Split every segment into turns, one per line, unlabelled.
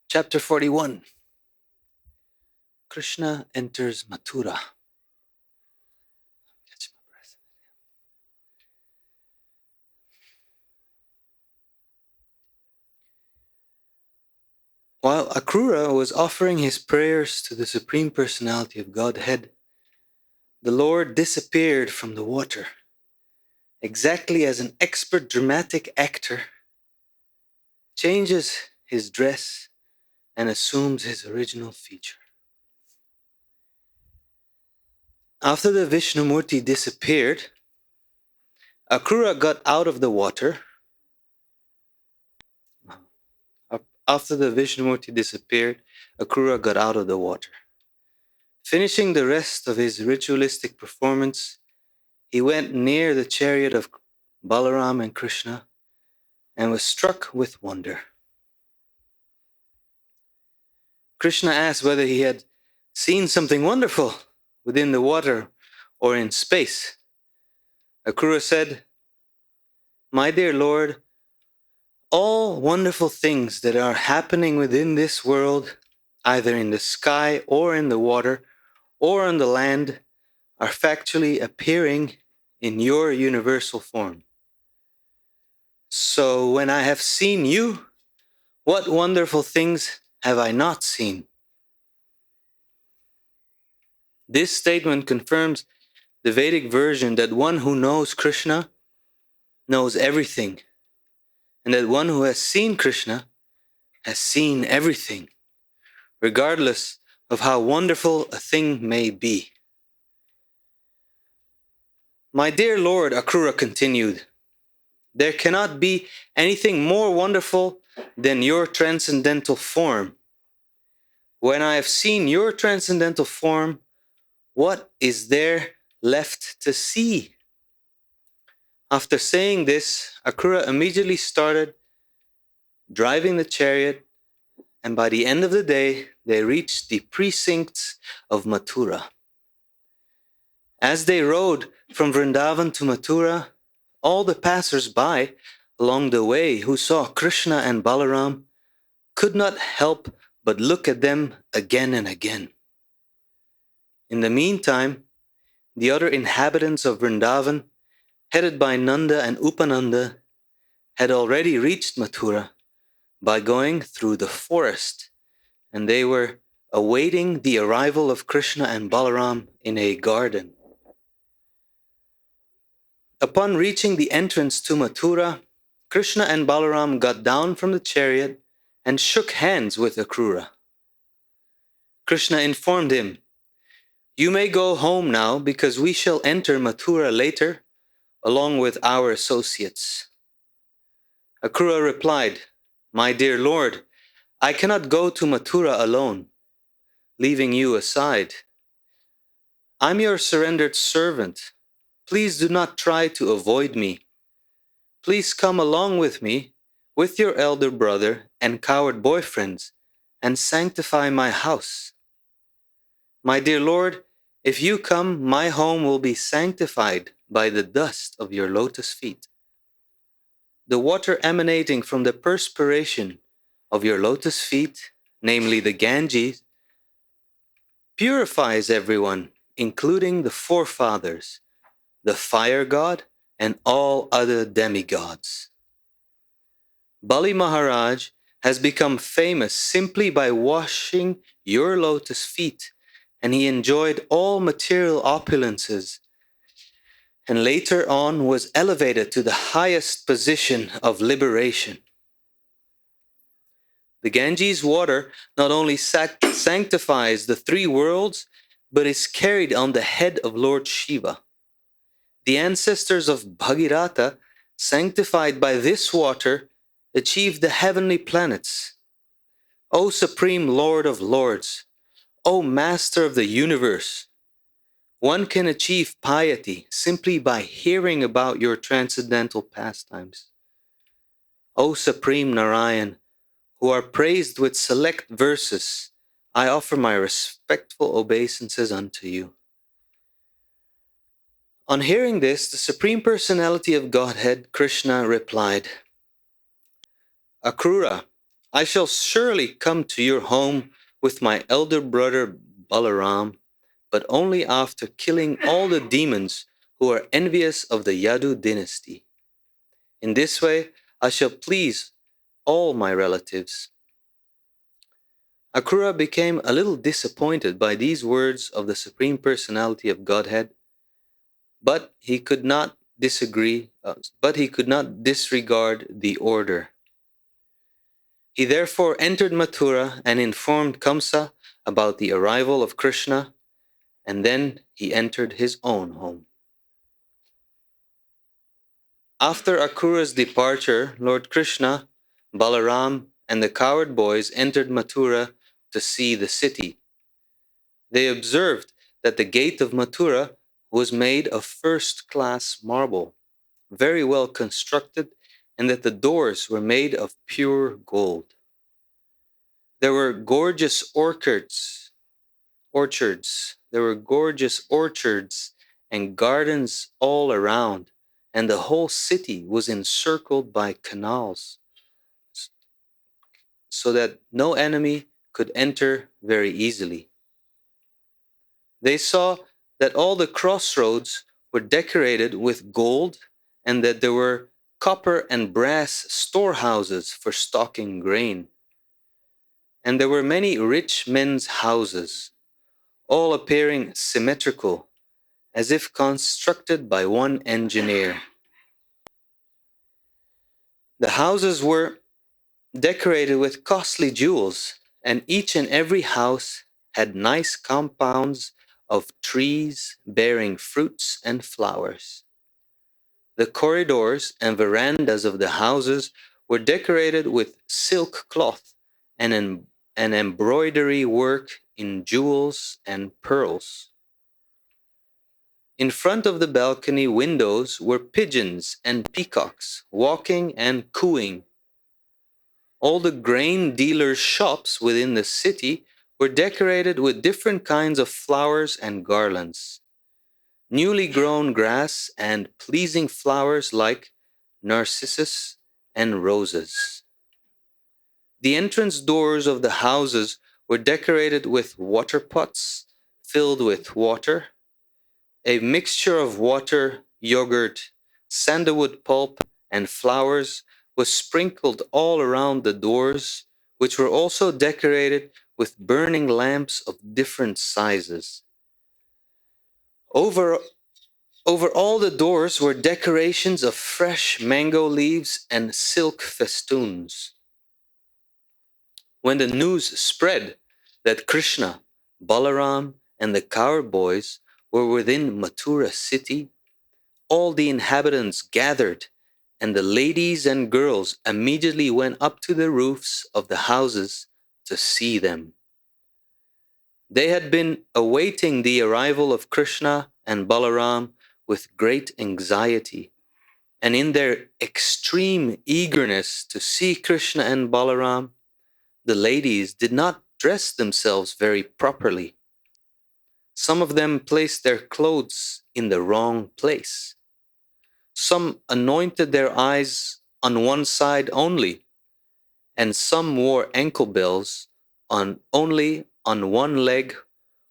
Chapter 41. Krishna enters Mathura. Catch my breath. While Akrura was offering his prayers to the Supreme Personality of Godhead, the Lord disappeared from the water, exactly as an expert dramatic actor changes his dress and assumes his original feature. After the Vishnumurti disappeared, Akrura got out of the water. After the Vishnumurti disappeared, Akrura got out of the water. Finishing the rest of his ritualistic performance, he went near the chariot of Balaram and Krishna and was struck with wonder. Krishna asked whether he had seen something wonderful within the water or in space. Akrura said, "My dear Lord, all wonderful things that are happening within this world, either in the sky or in the water or on the land, are factually appearing in your universal form. So when I have seen you, what wonderful things have I not seen?" This statement confirms the Vedic version that one who knows Krishna knows everything, and that one who has seen Krishna has seen everything, regardless of how wonderful a thing may be. "My dear Lord," Akrura continued, "there cannot be anything more wonderful than your transcendental form. When I have seen your transcendental form, what is there left to see?" After saying this, Akrura immediately started driving the chariot, and by the end of the day, they reached the precincts of Mathura. As they rode from Vrindavan to Mathura, all the passers-by along the way who saw Krishna and Balaram could not help but look at them again and again. In the meantime, the other inhabitants of Vrindavan, headed by Nanda and Upananda, had already reached Mathura by going through the forest, and they were awaiting the arrival of Krishna and Balaram in a garden. Upon reaching the entrance to Mathura, Krishna and Balaram got down from the chariot and shook hands with Akrura. Krishna informed him, "You may go home now because we shall enter Mathura later along with our associates." Akrura replied, "My dear Lord, I cannot go to Mathura alone, leaving you aside. I'm your surrendered servant. Please do not try to avoid me. Please come along with me, with your elder brother and coward boyfriends, and sanctify my house. My dear Lord, if you come, my home will be sanctified by the dust of your lotus feet. The water emanating from the perspiration of your lotus feet, namely the Ganges, purifies everyone, including the forefathers, the fire god, and all other demigods. Bali Maharaj has become famous simply by washing your lotus feet, and he enjoyed all material opulences, and later on was elevated to the highest position of liberation. The Ganges water not only sanctifies the three worlds, but is carried on the head of Lord Shiva. The ancestors of Bhagirath, sanctified by this water, achieved the heavenly planets. O Supreme Lord of Lords, O Master of the universe, one can achieve piety simply by hearing about your transcendental pastimes. O Supreme Narayan, who are praised with select verses, I offer my respectful obeisances unto you." On hearing this, the Supreme Personality of Godhead, Krishna, replied, "Akrura, I shall surely come to your home with my elder brother Balaram, but only after killing all the demons who are envious of the Yadu dynasty. In this way, I shall please all my relatives. Akrura became a little disappointed by these words of the Supreme Personality of Godhead, but he could not disregard the order. He therefore entered Mathura and informed Kamsa about the arrival of Krishna, and then he entered his own home. After Akrura's departure, Lord Krishna, Balaram, and the cowherd boys entered Mathura to see the city. They observed that the gate of Mathura was made of first-class marble, very well constructed, and that the doors were made of pure gold. There were gorgeous orchards. There were gorgeous orchards and gardens all around, and the whole city was encircled by canals, so that no enemy could enter very easily. They saw that all the crossroads were decorated with gold, and that there were copper and brass storehouses for stocking grain. And there were many rich men's houses, all appearing symmetrical, as if constructed by one engineer. The houses were decorated with costly jewels, and each and every house had nice compounds of trees bearing fruits and flowers. The corridors and verandas of the houses were decorated with silk cloth and an embroidery work in jewels and pearls. In front of the balcony windows were pigeons and peacocks walking and cooing. All the grain dealers' shops within the city were decorated with different kinds of flowers and garlands, newly grown grass and pleasing flowers like narcissus and roses. The entrance doors of the houses were decorated with water pots filled with water. A mixture of water, yogurt, sandalwood pulp, and flowers was sprinkled all around the doors, which were also decorated with burning lamps of different sizes. Over all the doors were decorations of fresh mango leaves and silk festoons. When the news spread that Krishna, Balaram, and the cowherd boys were within Mathura city, all the inhabitants gathered, and the ladies and girls immediately went up to the roofs of the houses to see them. They had been awaiting the arrival of Krishna and Balaram with great anxiety, and in their extreme eagerness to see Krishna and Balaram, the ladies did not dress themselves very properly. Some of them placed their clothes in the wrong place. Some anointed their eyes on one side only, and some wore ankle bells only on one leg,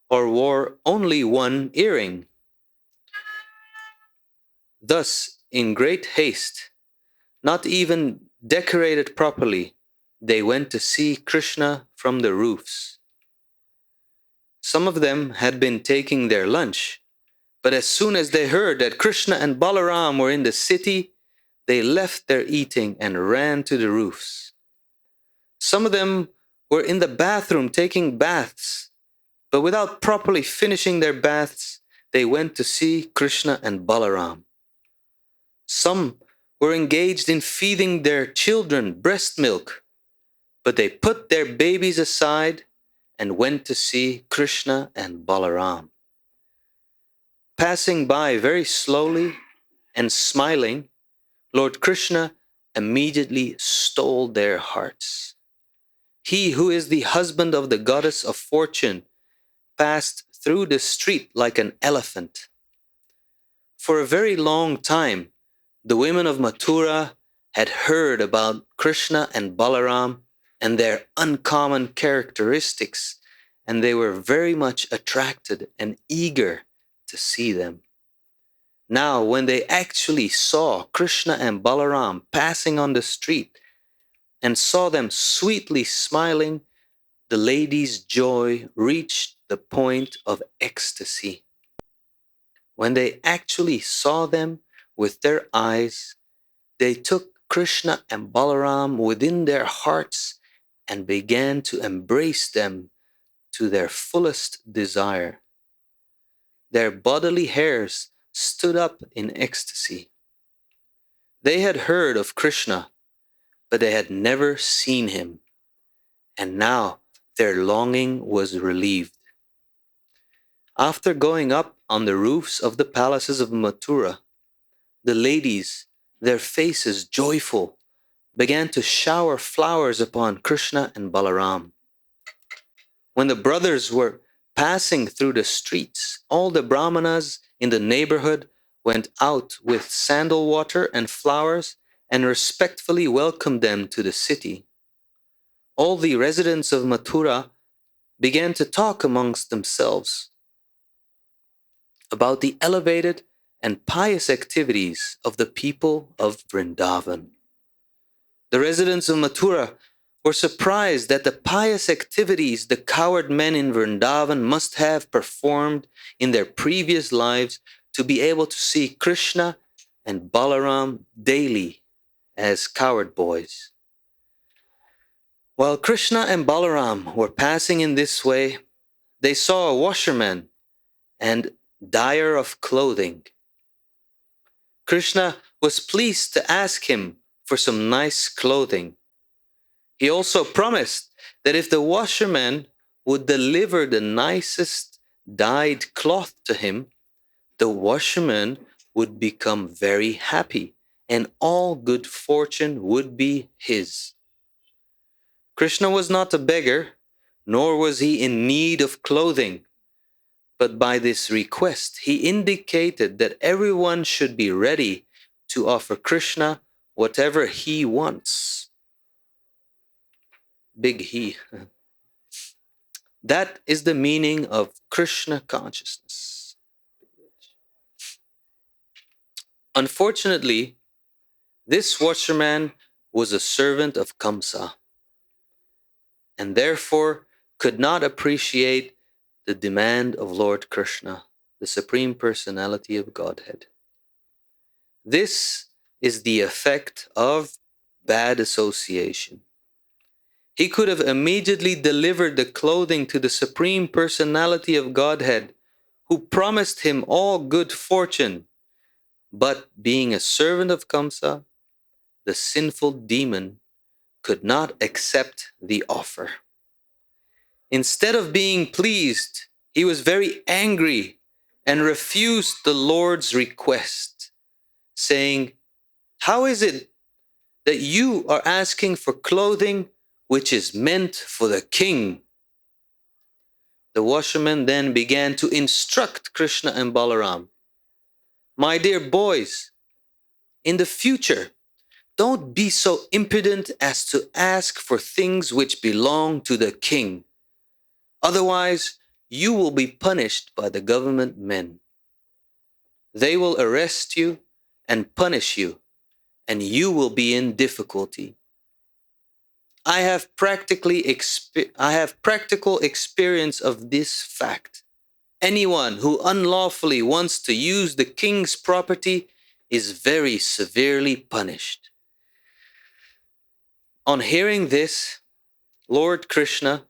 or wore only one earring. Thus, in great haste, not even decorated properly, they went to see Krishna from the roofs. Some of them had been taking their lunch, but as soon as they heard that Krishna and Balaram were in the city, they left their eating and ran to the roofs. Some of them were in the bathroom taking baths, but without properly finishing their baths, they went to see Krishna and Balaram. Some were engaged in feeding their children breast milk, but they put their babies aside and went to see Krishna and Balaram. Passing by very slowly and smiling, Lord Krishna immediately stole their hearts. He who is the husband of the goddess of fortune passed through the street like an elephant. For a very long time, the women of Mathura had heard about Krishna and Balaram, and their uncommon characteristics, and they were very much attracted and eager to see them. Now, when they actually saw Krishna and Balaram passing on the street and saw them sweetly smiling, the lady's joy reached the point of ecstasy. When they actually saw them with their eyes, they took Krishna and Balaram within their hearts and began to embrace them to their fullest desire. Their bodily hairs stood up in ecstasy. They had heard of Krishna, but they had never seen him, and now their longing was relieved. After going up on the roofs of the palaces of Mathura, the ladies, their faces joyful, began to shower flowers upon Krishna and Balaram. When the brothers were passing through the streets, all the brahmanas in the neighborhood went out with sandal water and flowers and respectfully welcomed them to the city. All the residents of Mathura began to talk amongst themselves about the elevated and pious activities of the people of Vrindavan. The residents of Mathura were surprised at the pious activities the coward men in Vrindavan must have performed in their previous lives to be able to see Krishna and Balaram daily as coward boys. While Krishna and Balaram were passing in this way, they saw a washerman and dyer of clothing. Krishna was pleased to ask him for some nice clothing. He also promised that if the washerman would deliver the nicest dyed cloth to him, the washerman would become very happy and all good fortune would be his. Krishna was not a beggar, nor was he in need of clothing. But by this request, he indicated that everyone should be ready to offer Krishna whatever he wants. Big he. That is the meaning of Krishna consciousness. Unfortunately, this washerman was a servant of Kamsa, and therefore could not appreciate the demand of Lord Krishna, the Supreme Personality of Godhead. This is the effect of bad association. He could have immediately delivered the clothing to the Supreme Personality of Godhead, who promised him all good fortune. But being a servant of Kamsa, the sinful demon could not accept the offer. Instead of being pleased, he was very angry and refused the Lord's request, saying, "How is it that you are asking for clothing which is meant for the king?" The washerman then began to instruct Krishna and Balaram. "My dear boys, in the future, don't be so impudent as to ask for things which belong to the king. Otherwise, you will be punished by the government men. They will arrest you and punish you, and you will be in difficulty. I have practical experience of this fact. Anyone who unlawfully wants to use the king's property is very severely punished." On hearing this, Lord Krishna,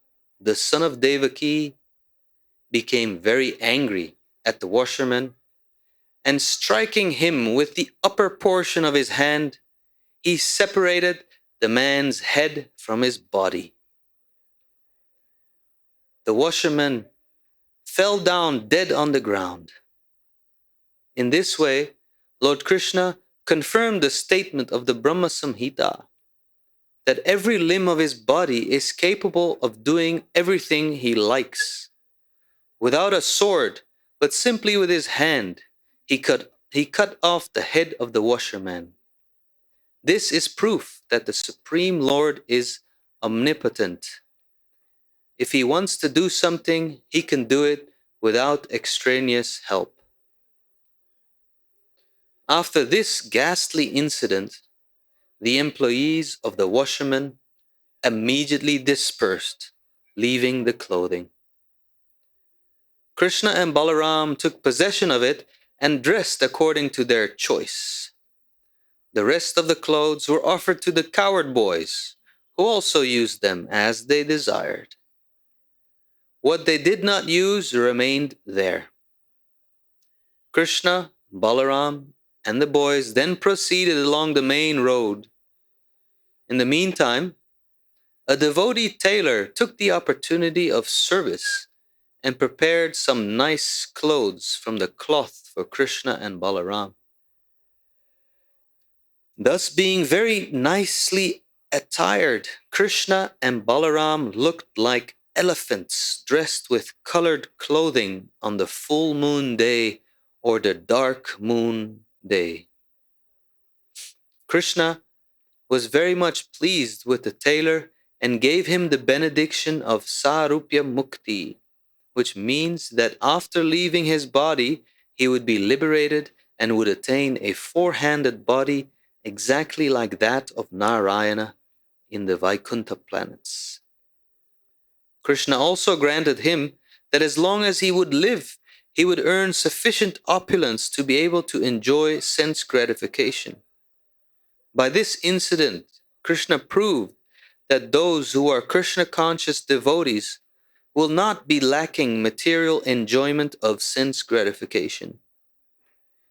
the son of Devaki, became very angry at the washerman, and striking him with the upper portion of his hand, he separated the man's head from his body. The washerman fell down dead on the ground. In this way, Lord Krishna confirmed the statement of the Brahma Samhita that every limb of his body is capable of doing everything he likes. Without a sword, but simply with his hand, he cut off the head of the washerman. This is proof that the Supreme Lord is omnipotent. If he wants to do something, he can do it without extraneous help. After this ghastly incident, the employees of the washerman immediately dispersed, leaving the clothing. Krishna and Balaram took possession of it and dressed according to their choice. The rest of the clothes were offered to the coward boys, who also used them as they desired. What they did not use remained there. Krishna, Balaram, and the boys then proceeded along the main road. In the meantime, a devotee tailor took the opportunity of service and prepared some nice clothes from the cloth for Krishna and Balaram. Thus, being very nicely attired, Krishna and Balaram looked like elephants dressed with colored clothing on the full moon day or the dark moon day. Krishna was very much pleased with the tailor and gave him the benediction of Sarupya Mukti, which means that after leaving his body, he would be liberated and would attain a four-handed body exactly like that of Narayana in the Vaikuntha planets. Krishna also granted him that as long as he would live, he would earn sufficient opulence to be able to enjoy sense gratification. By this incident, Krishna proved that those who are Krishna-conscious devotees will not be lacking material enjoyment of sense gratification.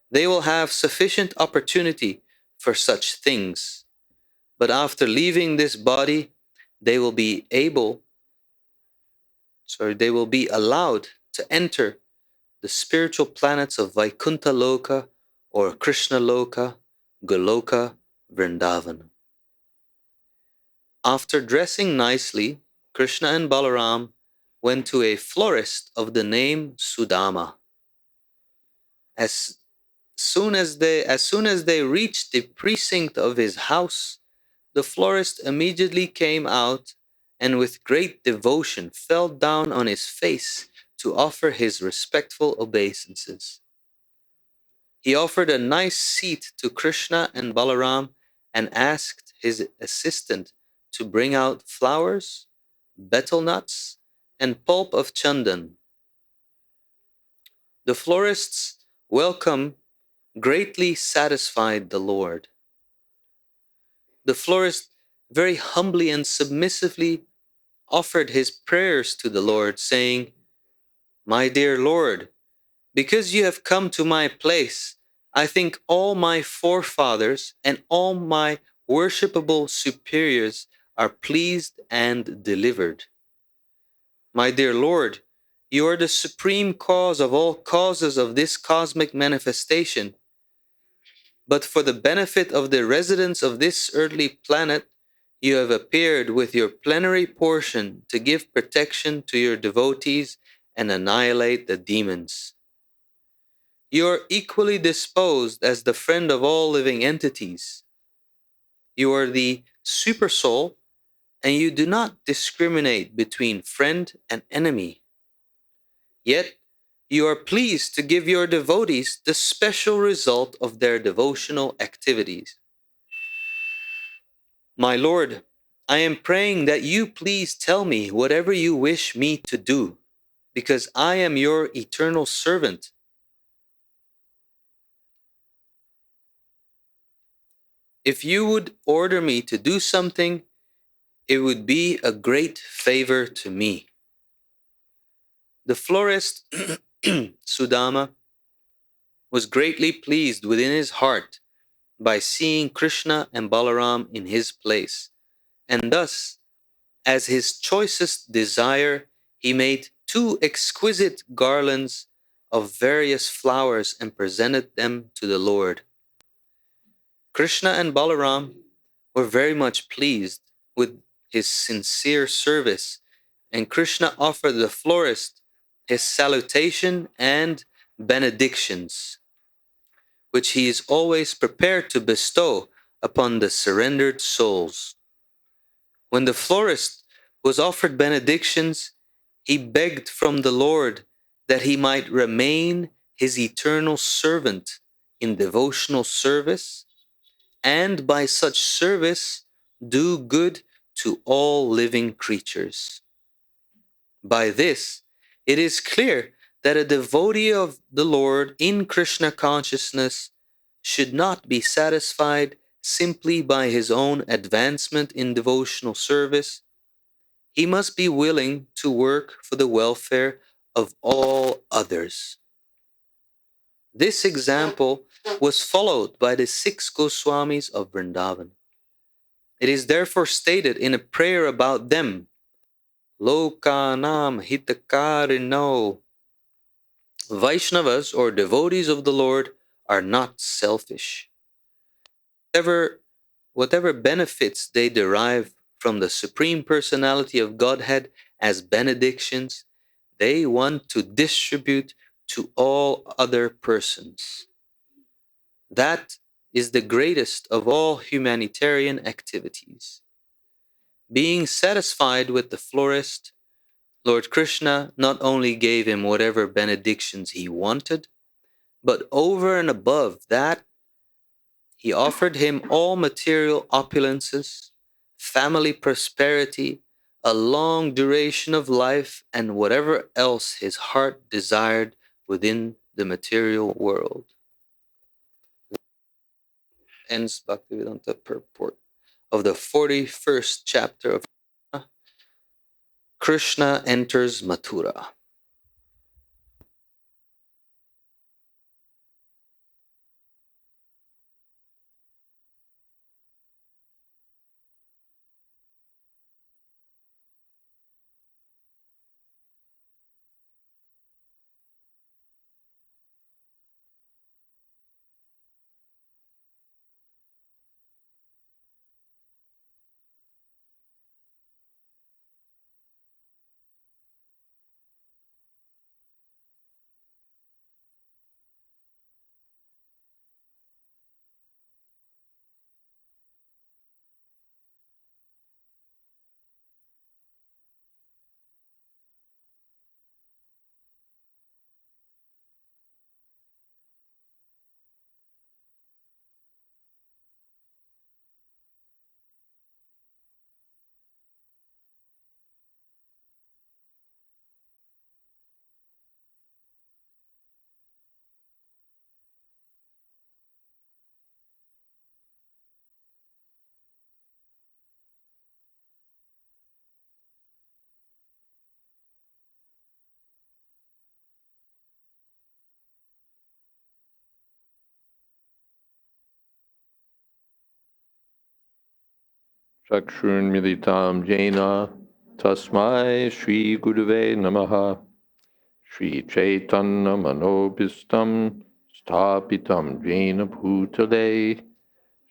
They will have sufficient opportunity for such things. But after leaving this body, they will be allowed to enter the spiritual planets of Vaikuntha Loka or Krishna Loka, Goloka, Vrindavan. After dressing nicely, Krishna and Balaram went to a florist of the name Sudama. As soon as they reached the precinct of his house, the florist immediately came out and with great devotion fell down on his face to offer his respectful obeisances. He offered a nice seat to Krishna and Balaram and asked his assistant to bring out flowers, betel nuts, and pulp of chandan. The florist's welcome greatly satisfied the Lord. The florist very humbly and submissively offered his prayers to the Lord, saying, "My dear Lord, because you have come to my place, I think all my forefathers and all my worshipable superiors are pleased and delivered. My dear Lord, you are the supreme cause of all causes of this cosmic manifestation. But for the benefit of the residents of this earthly planet, you have appeared with your plenary portion to give protection to your devotees and annihilate the demons. You are equally disposed as the friend of all living entities. You are the supersoul, and you do not discriminate between friend and enemy. Yet, you are pleased to give your devotees the special result of their devotional activities. My Lord, I am praying that you please tell me whatever you wish me to do, because I am your eternal servant. If you would order me to do something, it would be a great favor to me." The florist, Sudama, was greatly pleased within his heart by seeing Krishna and Balaram in his place, and thus, as his choicest desire, he made 2 exquisite garlands of various flowers and presented them to the Lord. Krishna and Balaram were very much pleased with his sincere service, and Krishna offered the florist his salutation and benedictions, which he is always prepared to bestow upon the surrendered souls. When the florist was offered benedictions, he begged from the Lord that he might remain his eternal servant in devotional service, and by such service do good to all living creatures. By this, it is clear that a devotee of the Lord in Krishna consciousness should not be satisfied simply by his own advancement in devotional service. He must be willing to work for the welfare of all others. This example was followed by the 6 Goswamis of Vrindavan. It is therefore stated in a prayer about them, Lokanam hitakarino. Vaishnavas, or devotees of the Lord, are not selfish. Whatever, whatever benefits they derive from the Supreme Personality of Godhead as benedictions, they want to distribute to all other persons. That is the greatest of all humanitarian activities. Being satisfied with the florist, Lord Krishna not only gave him whatever benedictions he wanted, but over and above that, he offered him all material opulences, family prosperity, a long duration of life, and whatever else his heart desired within the material world. Ends Bhaktivedanta purport of the 41st chapter of Krishna enters Mathura.
Chakshurmilitam Jena Tasmai Shri Guruve Namaha Shri Chaitanya Manobhistam Stapitam Jena Bhutale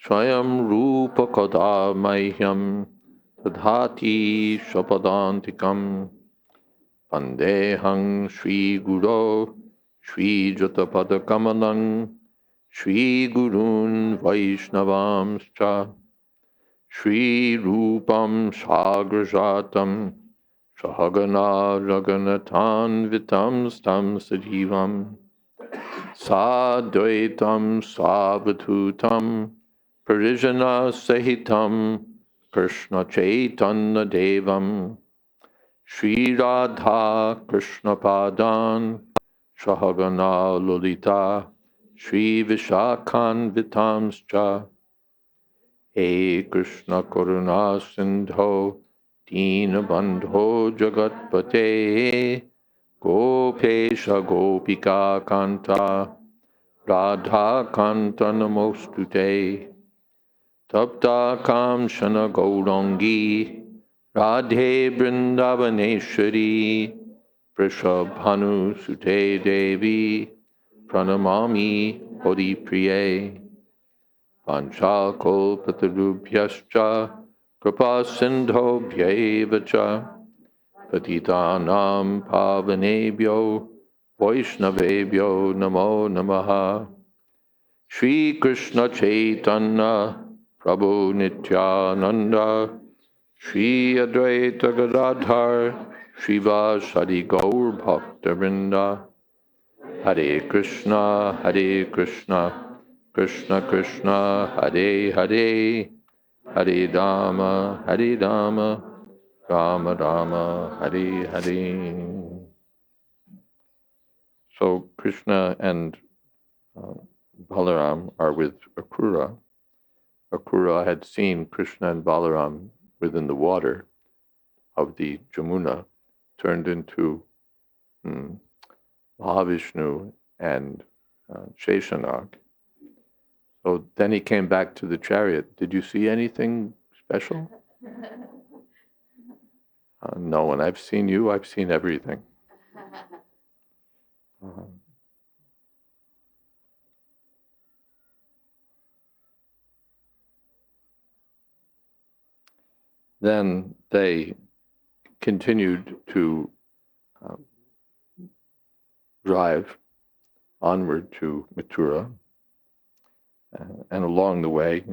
Swayam Rupa Kada Mahyam Tadhati Shapadantikam Pandehang Shri Guru Shri Jatapada Kamalang Shri Gurun Vaishnavamscha Shri Rupam Sagrajatam Sahagana Raganathan Vitam Stam Sajivam Sadvaitam Savatutam Parijana Sahitam Krishna Chaitanya Devam Shri Radha Krishna Padan Sahagana Lolita Shri Vishakhan Vitamscha He Krishna Karuna Sindho Deenabandho Jagatpate Gopesha Gopika Kanta Radha Kanta Namostute Tapta Kamshana Gaurangi Radhe Vrindavaneshwari Prishabhanu Sute Devi Pranamami Hodipriye Panchakalpatarubhyascha Kripa Sindhobhyeva cha Patitanam Pavanebhyo Vaishnavebhyo Namo Namaha Shri Krishna Chaitanya Prabhu Nityananda Shri Advaita Gadadhar Shiva Shadi Gaur Bhakta Vrinda Hare Krishna Krishna Krishna Hare Hare Hare Rama Rama Rama Hare Hare. So Krishna and Balaram are with Akrura. Akrura had seen Krishna and Balaram within the water of the Jamuna, turned into Mahavishnu and Sheshanag. So then he came back to the chariot. Did you see anything special? No, and I've seen you, I've seen everything. Then they continued to drive onward to Mathura, and along the way,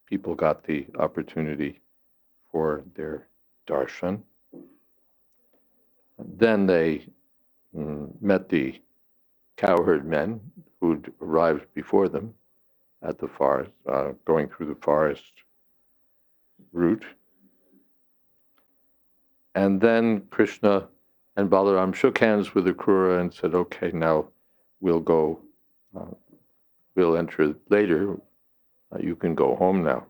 people got the opportunity for their darshan. Then they met the cowherd men who'd arrived before them at the forest, going through the forest route. And then Krishna and Balaram shook hands with Akrura and said, okay, now we'll go, we'll enter later. You can go home now.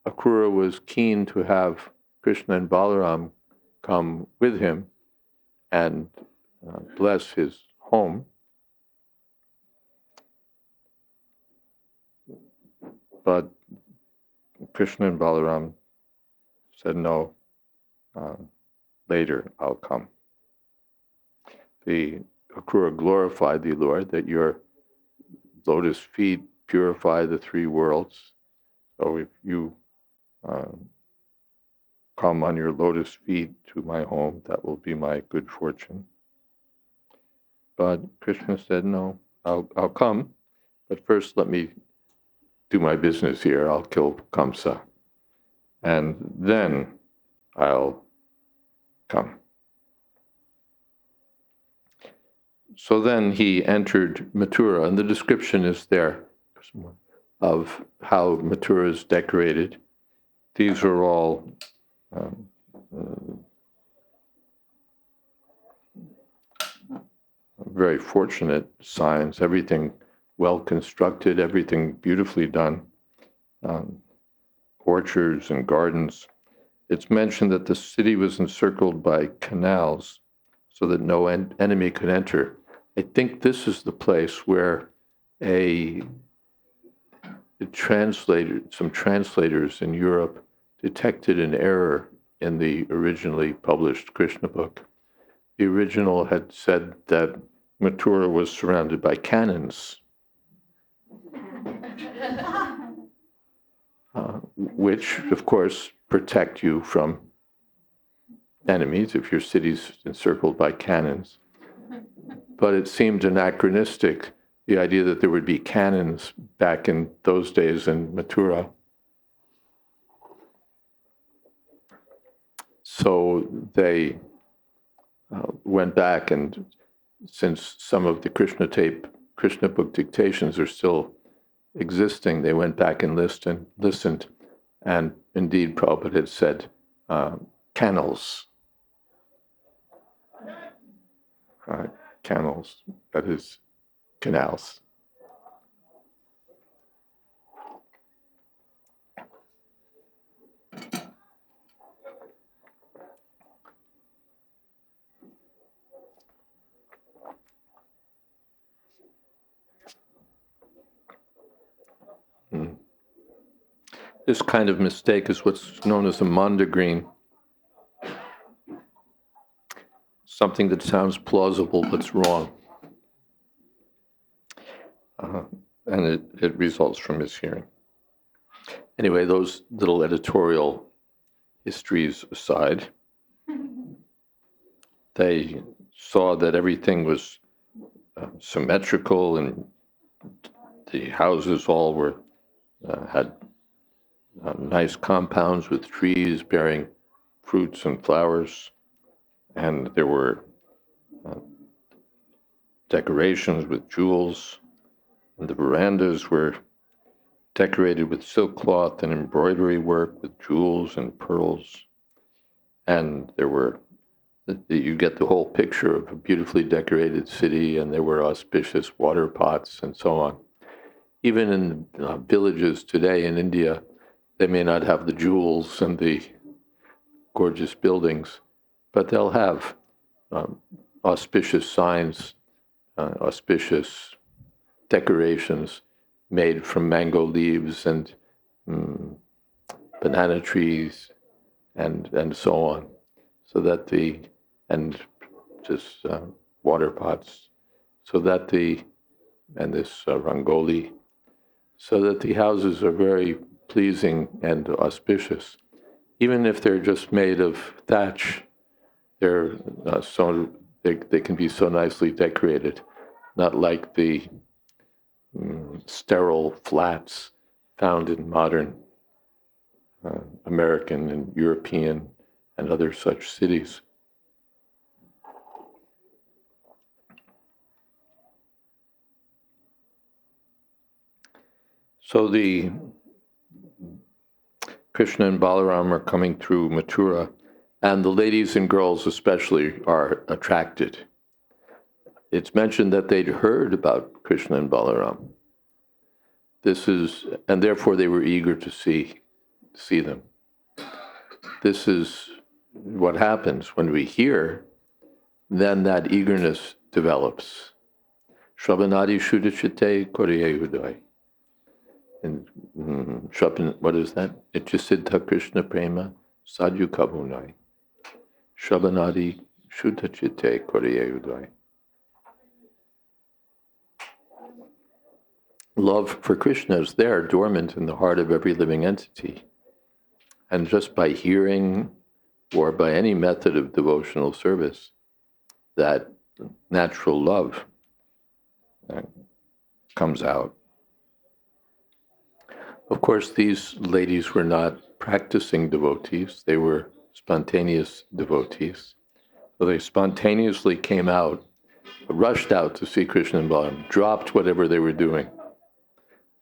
Akrura was keen to have Krishna and Balaram come with him and bless his home. But Krishna and Balaram said, no, later I'll come. The Akrura glorified the Lord, that your lotus feet purify the three worlds. So if you come on your lotus feet to my home, that will be my good fortune. But Krishna said, no, I'll come, but first let me do my business here. I'll kill Kamsa, and then I'll come. So then he entered Mathura, and the description is there of how Mathura is decorated. These are all very fortunate signs, everything well constructed, everything beautifully done, orchards and gardens. It's mentioned that the city was encircled by canals so that no enemy could enter. I think this is the place where some translators in Europe detected an error in the originally published Krishna book. The original had said that Mathura was surrounded by cannons, which, of course, protect you from enemies if your city's encircled by cannons. But it seemed anachronistic, the idea that there would be cannons back in those days in Mathura. So they went back, and since some of the Krishna book dictations are still existing, they went back and listened, and indeed Prabhupada had said canals. Canals, that is, canals. This kind of mistake is what's known as a mondegreen. Something that sounds plausible but's wrong. And it results from mishearing. Anyway, those little editorial histories aside, they saw that everything was symmetrical, and the houses all had nice compounds with trees bearing fruits and flowers, and there were decorations with jewels, and the verandas were decorated with silk cloth and embroidery work with jewels and pearls, and there were you get the whole picture of a beautifully decorated city, and there were auspicious water pots and so on. Even in villages today in India, they may not have the jewels and the gorgeous buildings, but they'll have auspicious signs, auspicious decorations made from mango leaves and banana trees and so on, so that and just water pots, so that and this rangoli, so that the houses are very pleasing and auspicious. Even if they're just made of thatch, they're they can be so nicely decorated, not like the sterile flats found in modern American and European and other such cities. So the Krishna and Balaram are coming through Mathura, and the ladies and girls especially are attracted. It's mentioned that they'd heard about Krishna and Balaram. And therefore they were eager to see them. This is what happens when we hear, then that eagerness develops. Shravanadi Shuddhachite Koriye Uday. And what is that? Ichasiddha Krishna Prema Sadhu Kabunai. Shravanadi Shuddhachite Koriye Uday. Love for Krishna is there, dormant in the heart of every living entity. And just by hearing or by any method of devotional service, that natural love comes out. Of course, these ladies were not practicing devotees. They were spontaneous devotees. So they spontaneously came out, rushed out to see Krishna and Balaram, dropped whatever they were doing,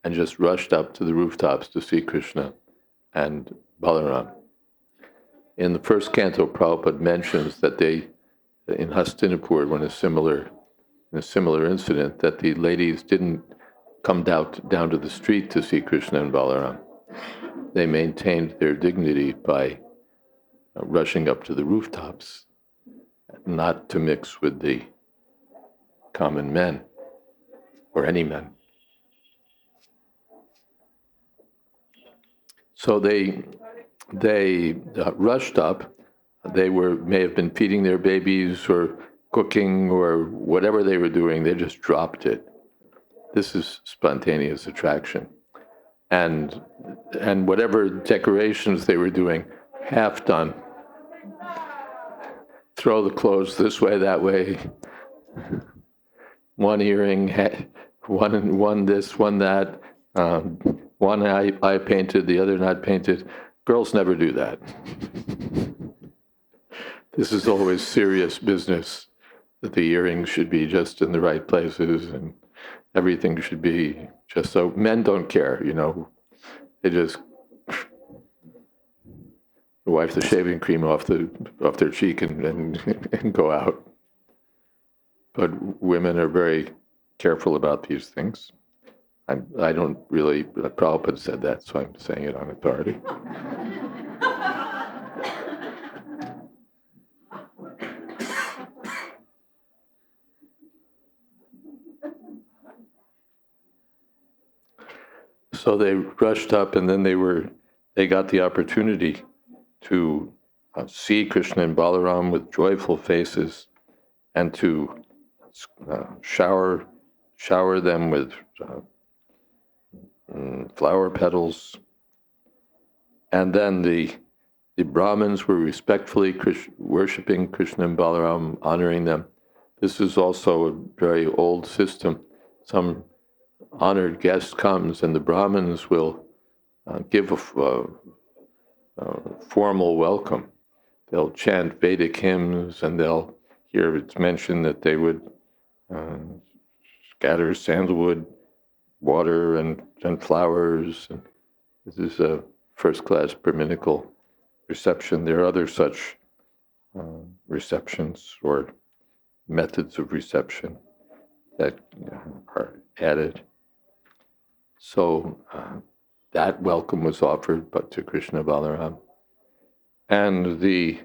and just rushed up to the rooftops to see Krishna and Balaram. In the first canto, Prabhupada mentions that in Hastinapur, in a similar incident, that the ladies didn't come down to the street to see Krishna and Balaram. They maintained their dignity by rushing up to the rooftops, not to mix with the common men or any men. So they rushed up. They may have been feeding their babies or cooking or whatever they were doing. They just dropped it. This is spontaneous attraction. And whatever decorations they were doing, half done. Throw the clothes this way, that way. One earring, one this, one that. One eye painted, the other not painted. Girls never do that. This is always serious business, that the earrings should be just in the right places and everything should be just so. Men don't care, They just wipe the shaving cream off their cheek and go out. But women are very careful about these things. I don't really, Prabhupada said that, so I'm saying it on authority. So they rushed up, and then they got the opportunity to see Krishna and Balaram with joyful faces, and to shower them with flower petals. And then the Brahmins were respectfully worshipping Krishna and Balaram, honoring them. This is also a very old system. Some honored guest comes, and the Brahmins will give a formal welcome. They'll chant Vedic hymns, and they'll hear it's mentioned that they would scatter sandalwood, water, and flowers. And this is a first-class Brahminical reception. There are other such receptions or methods of reception that are added. So that welcome was offered but to Krishna Balaram. And the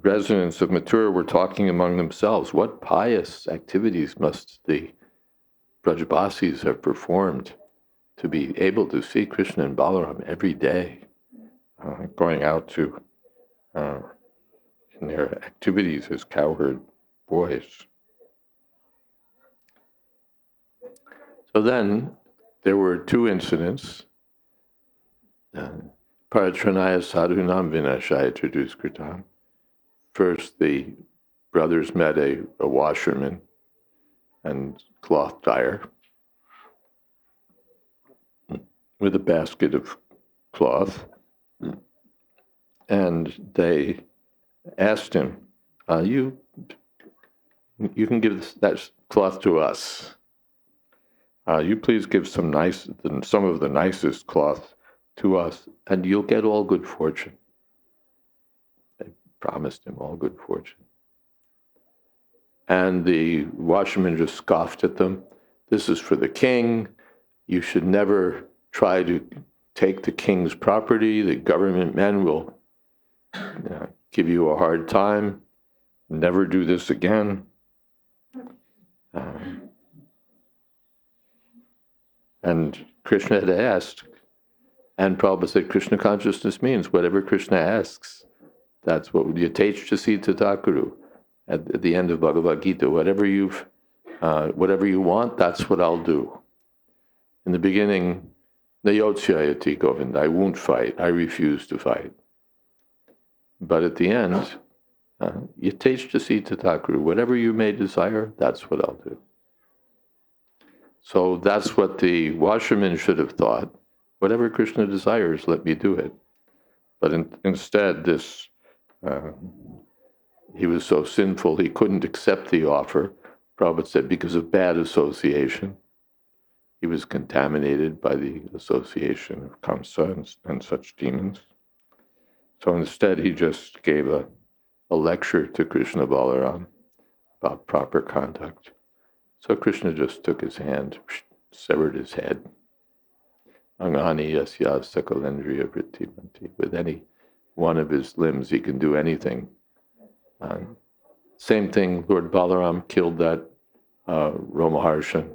residents of Mathura were talking among themselves, what pious activities must the Brajbasis have performed to be able to see Krishna and Balaram every day, going out to in their activities as cowherd boys. So then there were two incidents. Paratranaya sadhunam vinashaya traduskritam. First, the brothers met a washerman and cloth dyer with a basket of cloth, and they asked him, you can give that cloth to us. You please give some of the nicest cloth to us, and you'll get all good fortune. They promised him all good fortune. And the washerman just scoffed at them. This is for the king. You should never try to take the king's property. The government men will give you a hard time. Never do this again. And Krishna had asked, and Prabhupada said Krishna consciousness means whatever Krishna asks. That's what Yatechasi Tathakuru at the end of Bhagavad Gita. Whatever you want, that's what I'll do. In the beginning, Nayotsyayati Govinda, I won't fight, I refuse to fight. But at the end, Yatechasi Tathakuru, whatever you may desire, that's what I'll do. So that's what the washerman should have thought. Whatever Krishna desires, let me do it. But instead, he was so sinful, he couldn't accept the offer. Prabhupada said because of bad association. He was contaminated by the association of Kamsa and such demons. So instead, he just gave a lecture to Krishna Balaram about proper conduct. So Krishna just took his hand, severed his head. Angani yasya sakalendriya vrittimanti. With any one of his limbs, he can do anything. Same thing, Lord Balaram killed that Romaharshan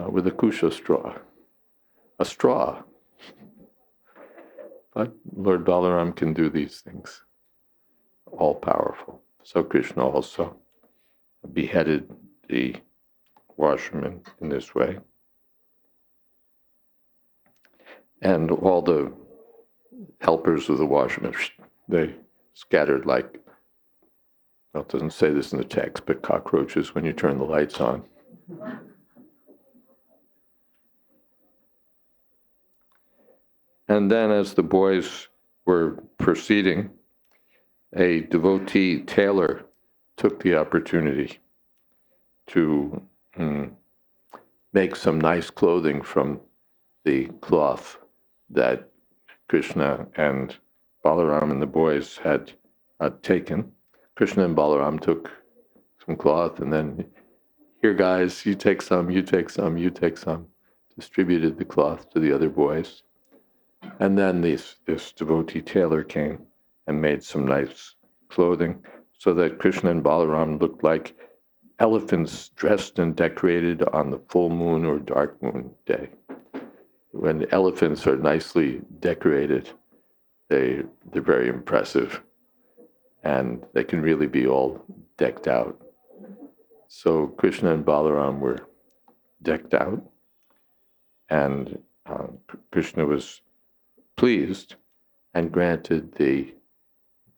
with a kusha straw. A straw. But Lord Balaram can do these things. All powerful. So Krishna also beheaded the washerman in this way. And all the helpers of the washerman, they scattered like, well, it doesn't say this in the text, but cockroaches when you turn the lights on. And then as the boys were proceeding, a devotee tailor took the opportunity to make some nice clothing from the cloth that Krishna and Balaram and the boys had taken. Krishna and Balaram took some cloth and then, here guys, you take some, you take some, you take some, distributed the cloth to the other boys. And then this devotee tailor came and made some nice clothing so that Krishna and Balaram looked like elephants dressed and decorated on the full moon or dark moon day. When elephants are nicely decorated, they're very impressive, and they can really be all decked out. So Krishna and Balaram were decked out, and Krishna was pleased and granted the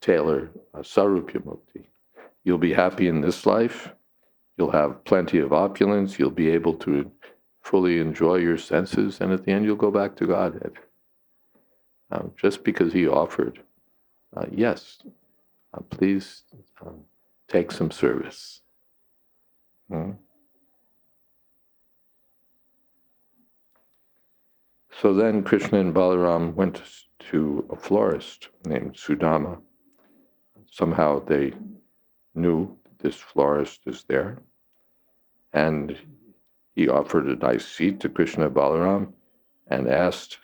tailor Sarupya Mukti. You'll be happy in this life. You'll have plenty of opulence. You'll be able to fully enjoy your senses, and at the end you'll go back to Godhead. Just because he offered, yes, please take some service. Hmm? So then Krishna and Balaram went to a florist named Sudama. Somehow they knew this florist is there, and he offered a nice seat to Krishna and Balaram and asked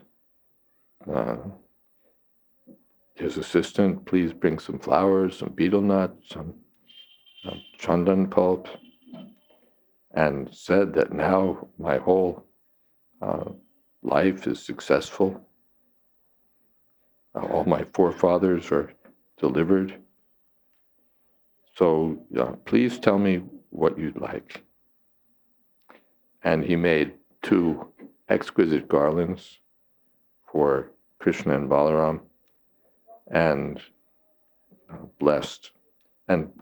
his assistant, please bring some flowers, some betel nuts, some chandan pulp, and said that now my whole life is successful. All my forefathers are delivered. So please tell me what you'd like. And he made 2 exquisite garlands for Krishna and Balaram, and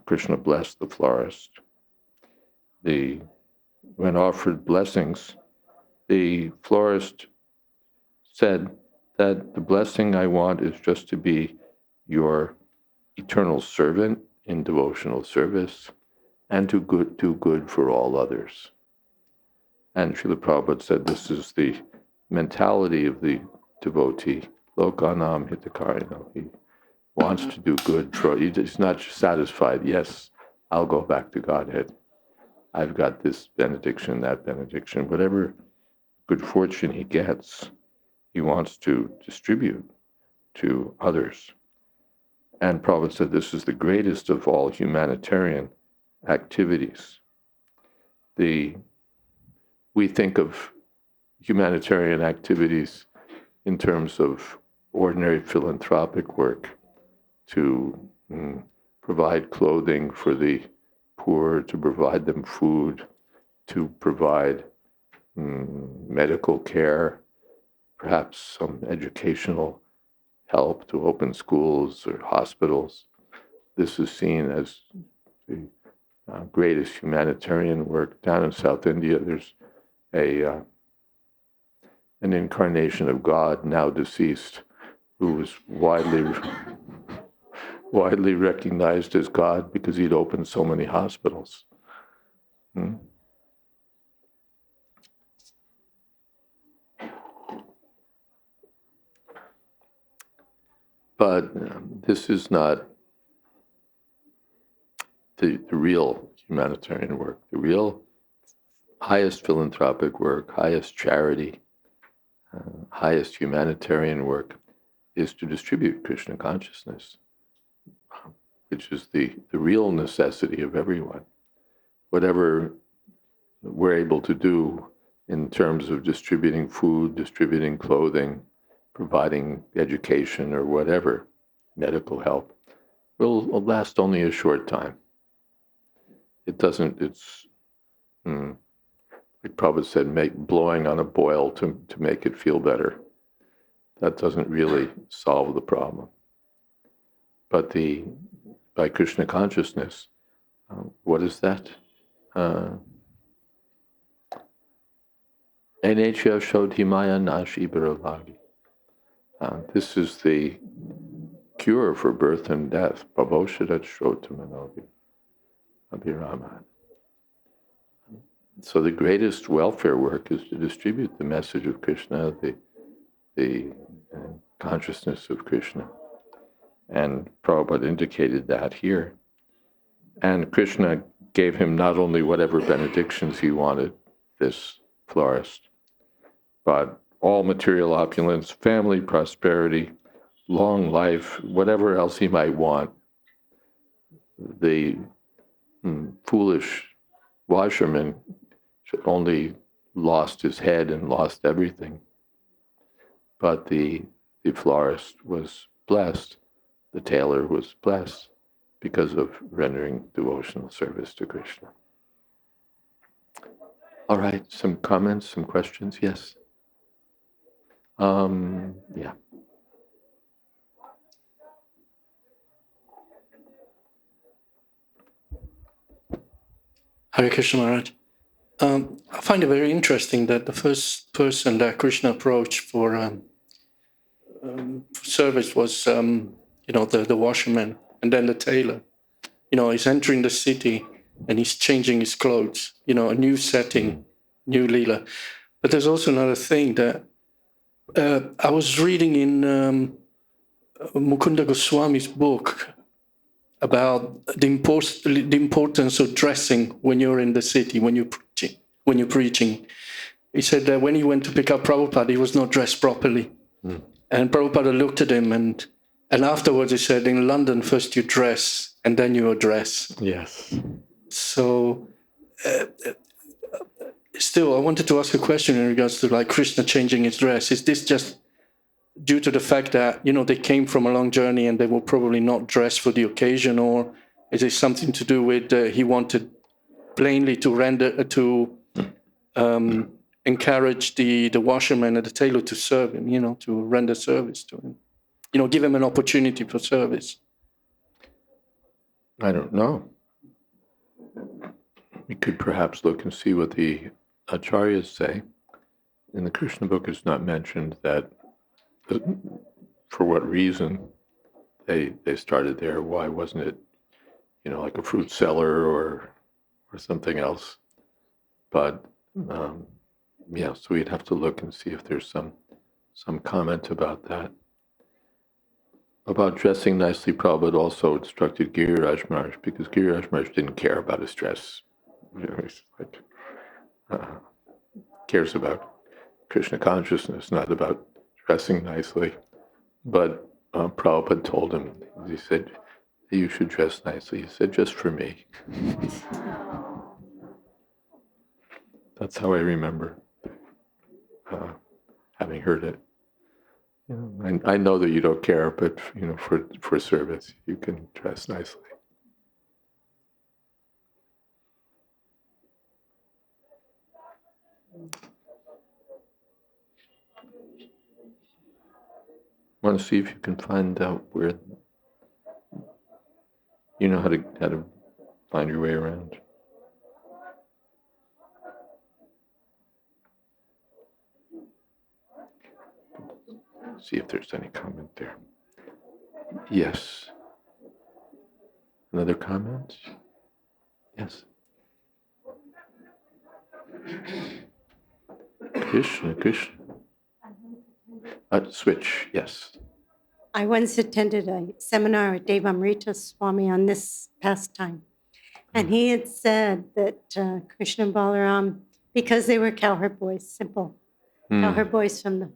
Krishna blessed the florist. When offered blessings, the florist said that the blessing I want is just to be your eternal servant in devotional service and to do good for all others. And Srila Prabhupada said this is the mentality of the devotee, Lokanam Hitakarino. He wants to do good. He's not satisfied. Yes, I'll go back to Godhead. I've got this benediction, that benediction. Whatever good fortune he gets, he wants to distribute to others. And Prabhupada said this is the greatest of all humanitarian activities. We think of humanitarian activities in terms of ordinary philanthropic work, to provide clothing for the poor, to provide them food, to provide medical care, perhaps some educational help to open schools or hospitals. This is seen as the greatest humanitarian work. Down in South India, there's an incarnation of God, now deceased, who was widely recognized as God because he'd opened so many hospitals. But this is not the real humanitarian work. The real highest philanthropic work, highest charity, highest humanitarian work is to distribute Krishna consciousness, which is the real necessity of everyone. Whatever we're able to do in terms of distributing food, distributing clothing, providing education or whatever, medical help, will last only a short time. Like Prabhupada said, blowing on a boil to make it feel better. That doesn't really solve the problem. But by Krishna consciousness, what is that? Enechya Shodhimaya Nashi Biralagi. This is the cure for birth and death. Baboshadat Shrotamanovi Abhiraman. So the greatest welfare work is to distribute the message of Krishna, the consciousness of Krishna. And Prabhupada indicated that here. And Krishna gave him not only whatever benedictions he wanted, this florist, but all material opulence, family prosperity, long life, whatever else he might want. The foolish washerman only lost his head and lost everything. But the florist was blessed, the tailor was blessed because of rendering devotional service to Krishna. All right, some comments, some questions? Yes? Yeah.
Hare Krishna Maharaj. I find it very interesting that the first person that Krishna approached for service was, the washerman, and then the tailor. He's entering the city and he's changing his clothes. A new setting, new lila. But there's also another thing that I was reading in Mukunda Goswami's book about the importance of dressing when you're in the city, when you're preaching. He said that when he went to pick up Prabhupada, he was not dressed properly. And Prabhupada looked at him, and afterwards he said, in London, first you dress and then you address.
Yes.
So still, I wanted to ask a question in regards to like Krishna changing his dress. Is this just due to the fact that, they came from a long journey and they were probably not dressed for the occasion, or is it something to do with he wanted plainly to encourage the washerman and the tailor to serve him, to render service to him, give him an opportunity for service?
I don't know. We could perhaps look and see what the acharyas say. In the Krishna book, it's not mentioned that for what reason they started there. Why wasn't it, like a fruit cellar or something else? But so we'd have to look and see if there's some comment about that. About dressing nicely, Prabhupada also instructed Giriraj Maharaj, because Giriraj Maharaj didn't care about his dress. He's like, cares about Krishna consciousness, not about dressing nicely. But Prabhupada told him, he said, you should dress nicely. He said, just for me. That's how I remember having heard it. I know that you don't care, but for service, you can dress nicely. Want to see if you can find out where you know how to find your way around. See if there's any comment there. Yes. Another comment? Yes. Krishna. Switch, yes.
I once attended a seminar with Jayadvaita Swami on this pastime. And he had said that Krishna and Balaram, because they were cowherd boys, simple cowherd boys from the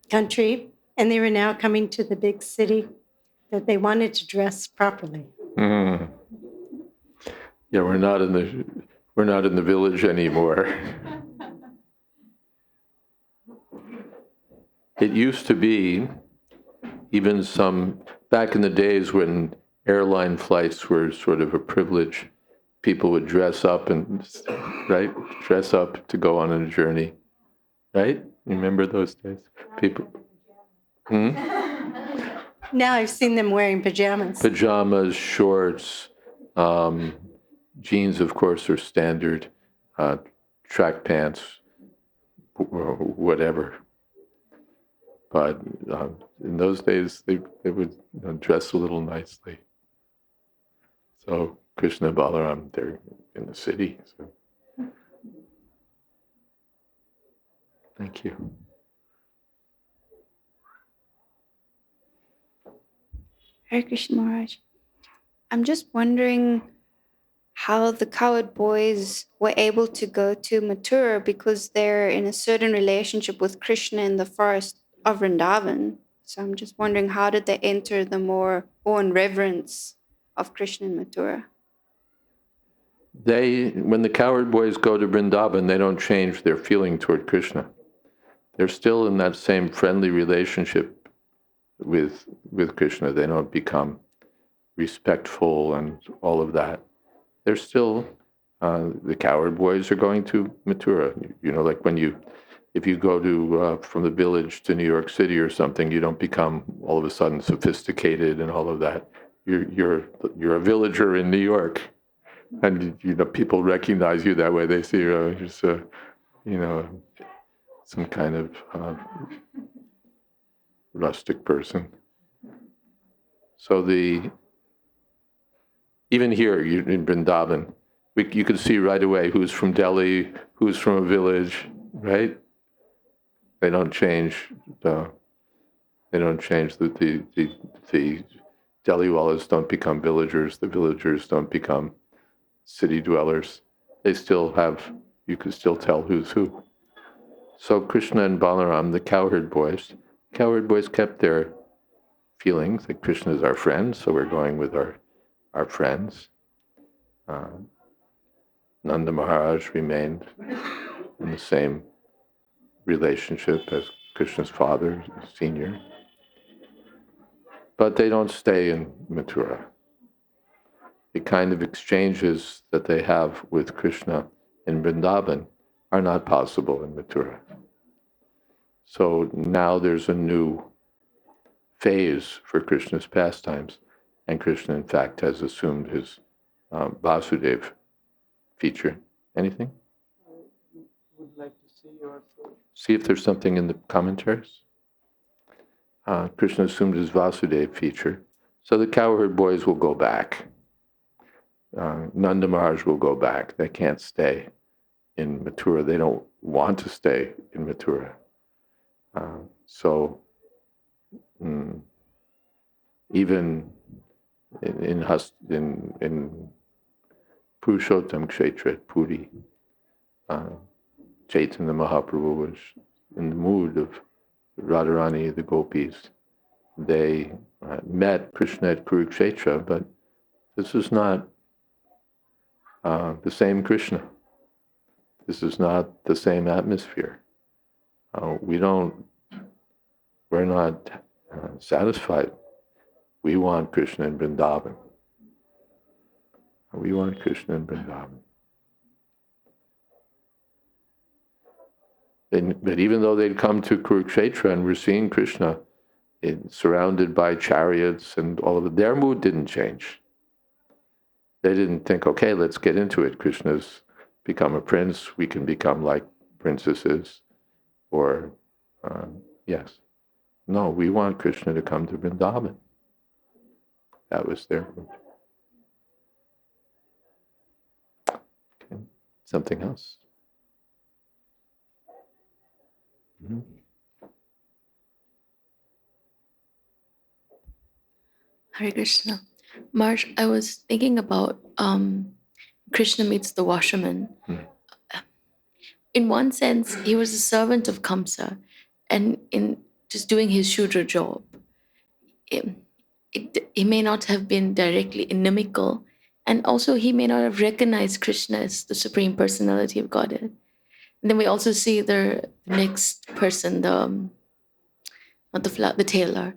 country, and they were now coming to the big city, that they wanted to dress properly.
Yeah, we're not in the village anymore. It used to be, even back in the days when airline flights were sort of a privilege, people would dress up dress up to go on a journey, right? Remember those days? People.
Now I've seen them wearing pajamas.
Pajamas, shorts, jeans, of course, are standard, track pants, whatever. But in those days, they would dress a little nicely. So Krishna and Balaram, they're in the city. So. Thank you.
Hare Krishna Maharaj. I'm just wondering how the cowherd boys were able to go to Mathura, because they're in a certain relationship with Krishna in the forest of Vrindavan. So I'm just wondering, how did they enter the more awe and reverence of Krishna in Mathura?
When the cowherd boys go to Vrindavan, they don't change their feeling toward Krishna. They're still in that same friendly relationship with Krishna. They don't become respectful and all of that. They're still, the cowherd boys are going to Mathura. Like if you go to from the village to New York City or something, you don't become all of a sudden sophisticated and all of that. You're a villager in New York, And people recognize you that way. They see you're just some kind of rustic person. So even here in Vrindavan, you can see right away who's from Delhi, who's from a village, right? They don't change the Delhiwalas don't become villagers. The villagers don't become city dwellers. You can still tell who's who. So Krishna and Balaram, the cowherd boys kept their feelings that Krishna is our friend, so we're going with our friends. Nanda Maharaj remained in the same relationship as Krishna's father, senior. But they don't stay in Mathura. The kind of exchanges that they have with Krishna in Vrindavan are not possible in Mathura. So now there's a new phase for Krishna's pastimes, and Krishna, in fact, has assumed his Vasudev feature. Anything?
I would like to
see if there's something in the commentaries. Krishna assumed his Vasudev feature, so the cowherd boys will go back. Nanda Maharaj will go back. They can't stay in Mathura. They don't want to stay in Mathura. Even in Purushottam Kshetra at Puri, Chaitanya Mahaprabhu was in the mood of Radharani, the gopis. They met Krishna at Kurukshetra, but this is not the same Krishna. This is not the same atmosphere. We're not satisfied. We want Krishna in Vrindavan. We want Krishna in Vrindavan. But even though they'd come to Kurukshetra and were seeing Krishna surrounded by chariots and all of it, their mood didn't change. They didn't think, okay, let's get into it. Krishna's become a prince. We can become like princesses. Or, yes. No, we want Krishna to come to Vrindavan. That was their mood. Okay. Something else? Mm-hmm.
Hare Krishna. Marsh, I was thinking about Krishna meets the washerman. In one sense, he was a servant of Kamsa, and in just doing his Shudra job. He may not have been directly inimical, and also he may not have recognized Krishna as the Supreme Personality of Godhead. And then we also see the next person, the tailor.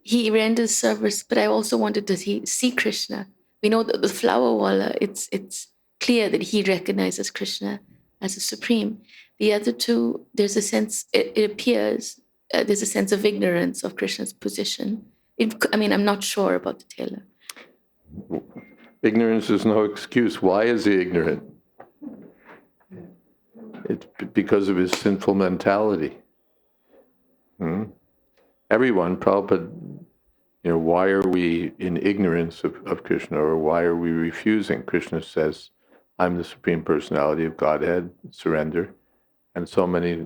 He renders service, but I also wanted to see Krishna. We know that the flower wala, it's clear that he recognizes Krishna as a supreme. The other two, there's a sense, it appears, there's a sense of ignorance of Krishna's position. I'm not sure about the tailor.
Ignorance is no excuse. Why is he ignorant? It's because of his sinful mentality. Everyone, Prabhupada, why are we in ignorance of Krishna, or why are we refusing? Krishna says, I'm the Supreme Personality of Godhead, surrender. And so many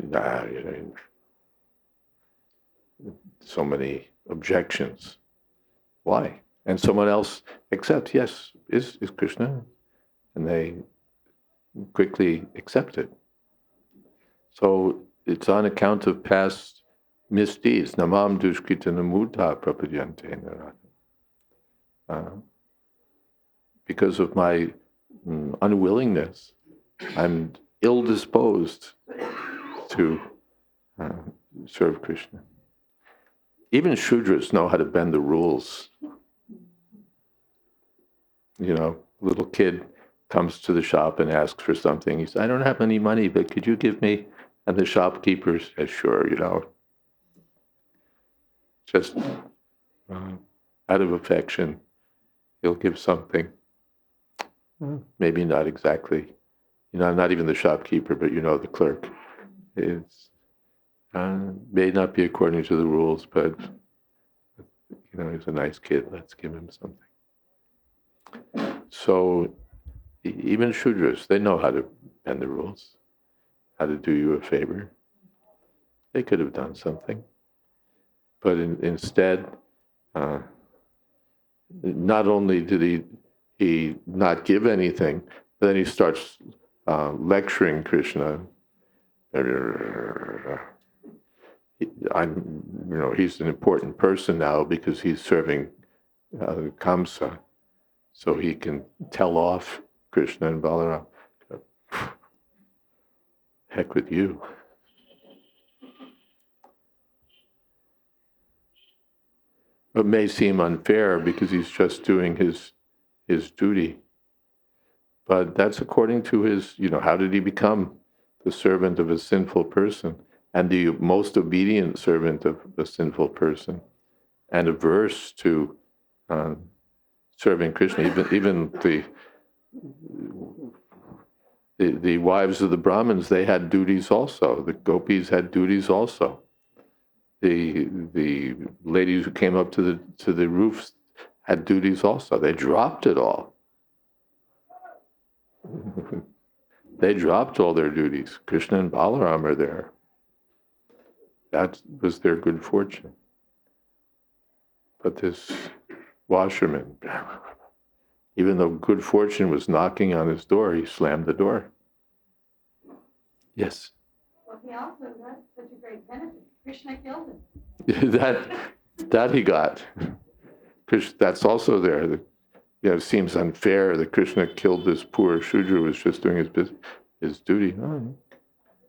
objections. Why? And someone else accepts, yes, is Krishna, and they quickly accept it. So it's on account of past misdeeds. Namam dushkrita namuta prapadyante narada. Because of my unwillingness, I'm ill-disposed to serve Krishna. Even Shudras know how to bend the rules. Little kid comes to the shop and asks for something. He says, I don't have any money, but could you give me? And the shopkeeper says, sure, just out of affection, he'll give something. Maybe not exactly. I'm not even the shopkeeper, but the clerk. It's may not be according to the rules, but he's a nice kid. Let's give him something. So even Shudras, they know how to bend the rules, how to do you a favor. They could have done something, but instead, not only did he not give anything, but then he starts lecturing Krishna. He's an important person now because he's serving Kamsa, so he can tell off Krishna and Balaram. Heck with you. It may seem unfair because he's just doing his duty. But that's according to his, how did he become the servant of a sinful person and the most obedient servant of a sinful person and averse to serving Krishna. Even the wives of the Brahmins, they had duties also. The gopis had duties also. The ladies who came up to the roofs had duties also. They dropped it all. They dropped all their duties. Krishna and Balaram are there. That was their good fortune. But this washerman, even though good fortune was knocking on his door, he slammed the door. Yes?
Well, he also got such a great benefit. Krishna killed him.
that he got. That's also there. It seems unfair that Krishna killed this poor Shudra who was just doing his duty. Oh,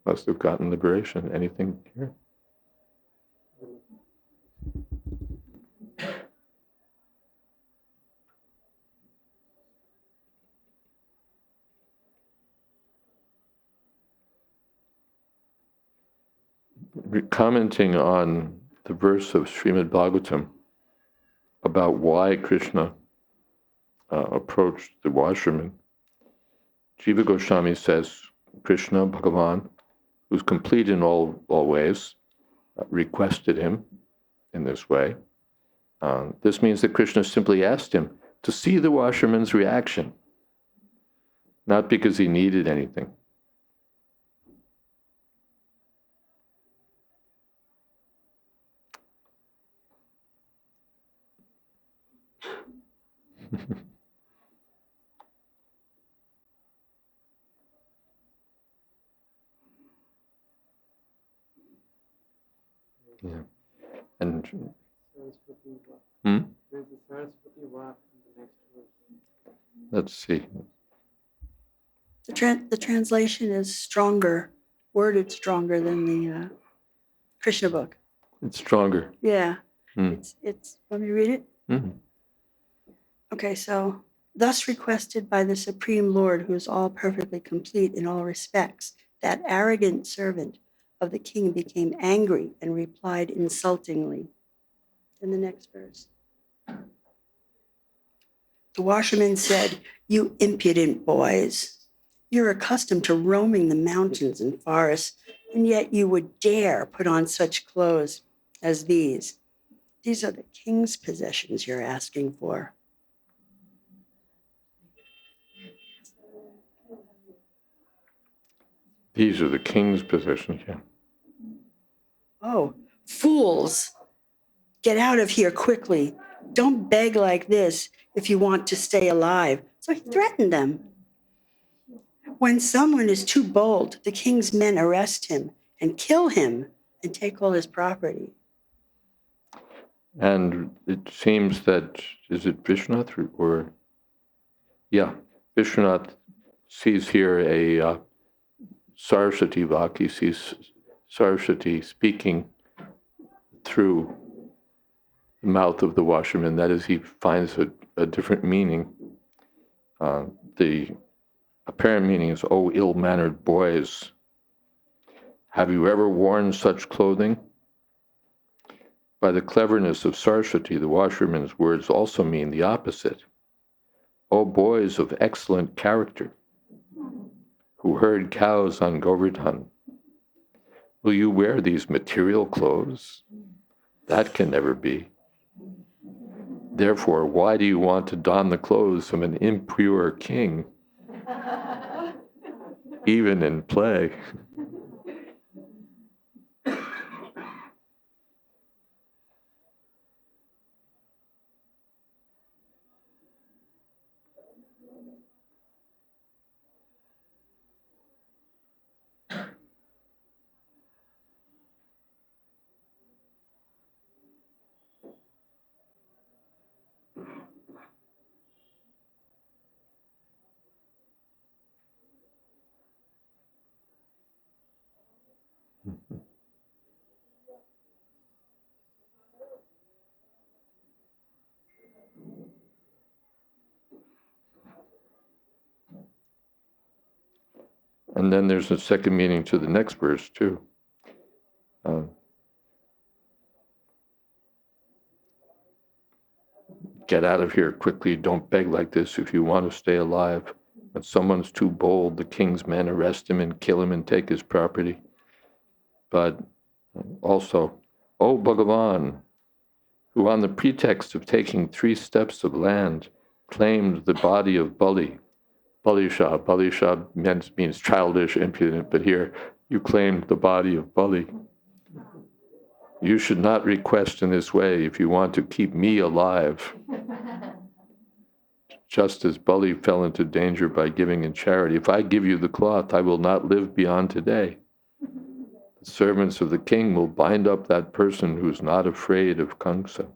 must have gotten liberation. Anything here? Commenting on the verse of Srimad Bhagavatam about why Krishna approached the washerman, Jiva Goswami says, Krishna, Bhagavan, who's complete in all ways, requested him in this way. This means that Krishna simply asked him to see the washerman's reaction, not because he needed anything. Yeah. And
There's a Saraswati Vak in the next verse.
Let's see.
The translation is stronger, worded stronger than the Krishna book.
It's stronger.
Yeah. It's. Let me read it.
Mm-hmm.
Okay, so thus requested by the Supreme Lord, who is all perfectly complete in all respects, that arrogant servant of the king became angry and replied insultingly. In the next verse. The washerman said, "You impudent boys, you're accustomed to roaming the mountains and forests, and yet you would dare put on such clothes as these. These are the king's possessions you're asking for."
These are the king's possessions, yeah.
Oh, fools, get out of here quickly. Don't beg like this if you want to stay alive. So he threatened them. When someone is too bold, the king's men arrest him and kill him and take all his property.
And it seems that, is it Vishwanath or yeah, Vishwanath sees here a Saraswati Vak. He sees Saraswati speaking through the mouth of the washerman. That is, he finds a different meaning. The apparent meaning is, "Oh, ill-mannered boys, have you ever worn such clothing?" By the cleverness of Saraswati, the washerman's words also mean the opposite. O boys of excellent character, who herd cows on Govardhan, will you wear these material clothes? That can never be. Therefore, why do you want to don the clothes of an impure king, even in play? And then there's a second meaning to the next verse, too. Get out of here quickly. Don't beg like this if you want to stay alive. When someone's too bold, the king's men arrest him and kill him and take his property. But also, O Bhagavan, who on the pretext of taking 3 steps of land, claimed the body of Bali. Balisha means childish, impudent, but here you claimed the body of Bali. You should not request in this way if you want to keep me alive. Just as Bali fell into danger by giving in charity. If I give you the cloth, I will not live beyond today. The servants of the king will bind up that person who's not afraid of Kamsa.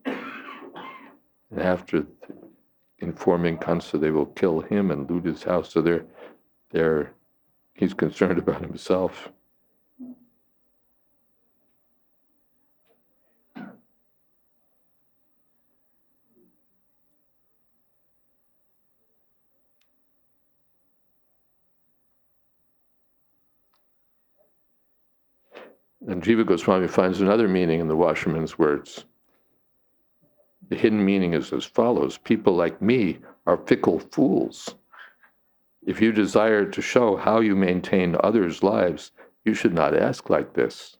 And after informing Kamsa, they will kill him and loot his house. So he's concerned about himself. And Jiva Goswami finds another meaning in the washerman's words. The hidden meaning is as follows. People like me are fickle fools. If you desire to show how you maintain others' lives, you should not ask like this.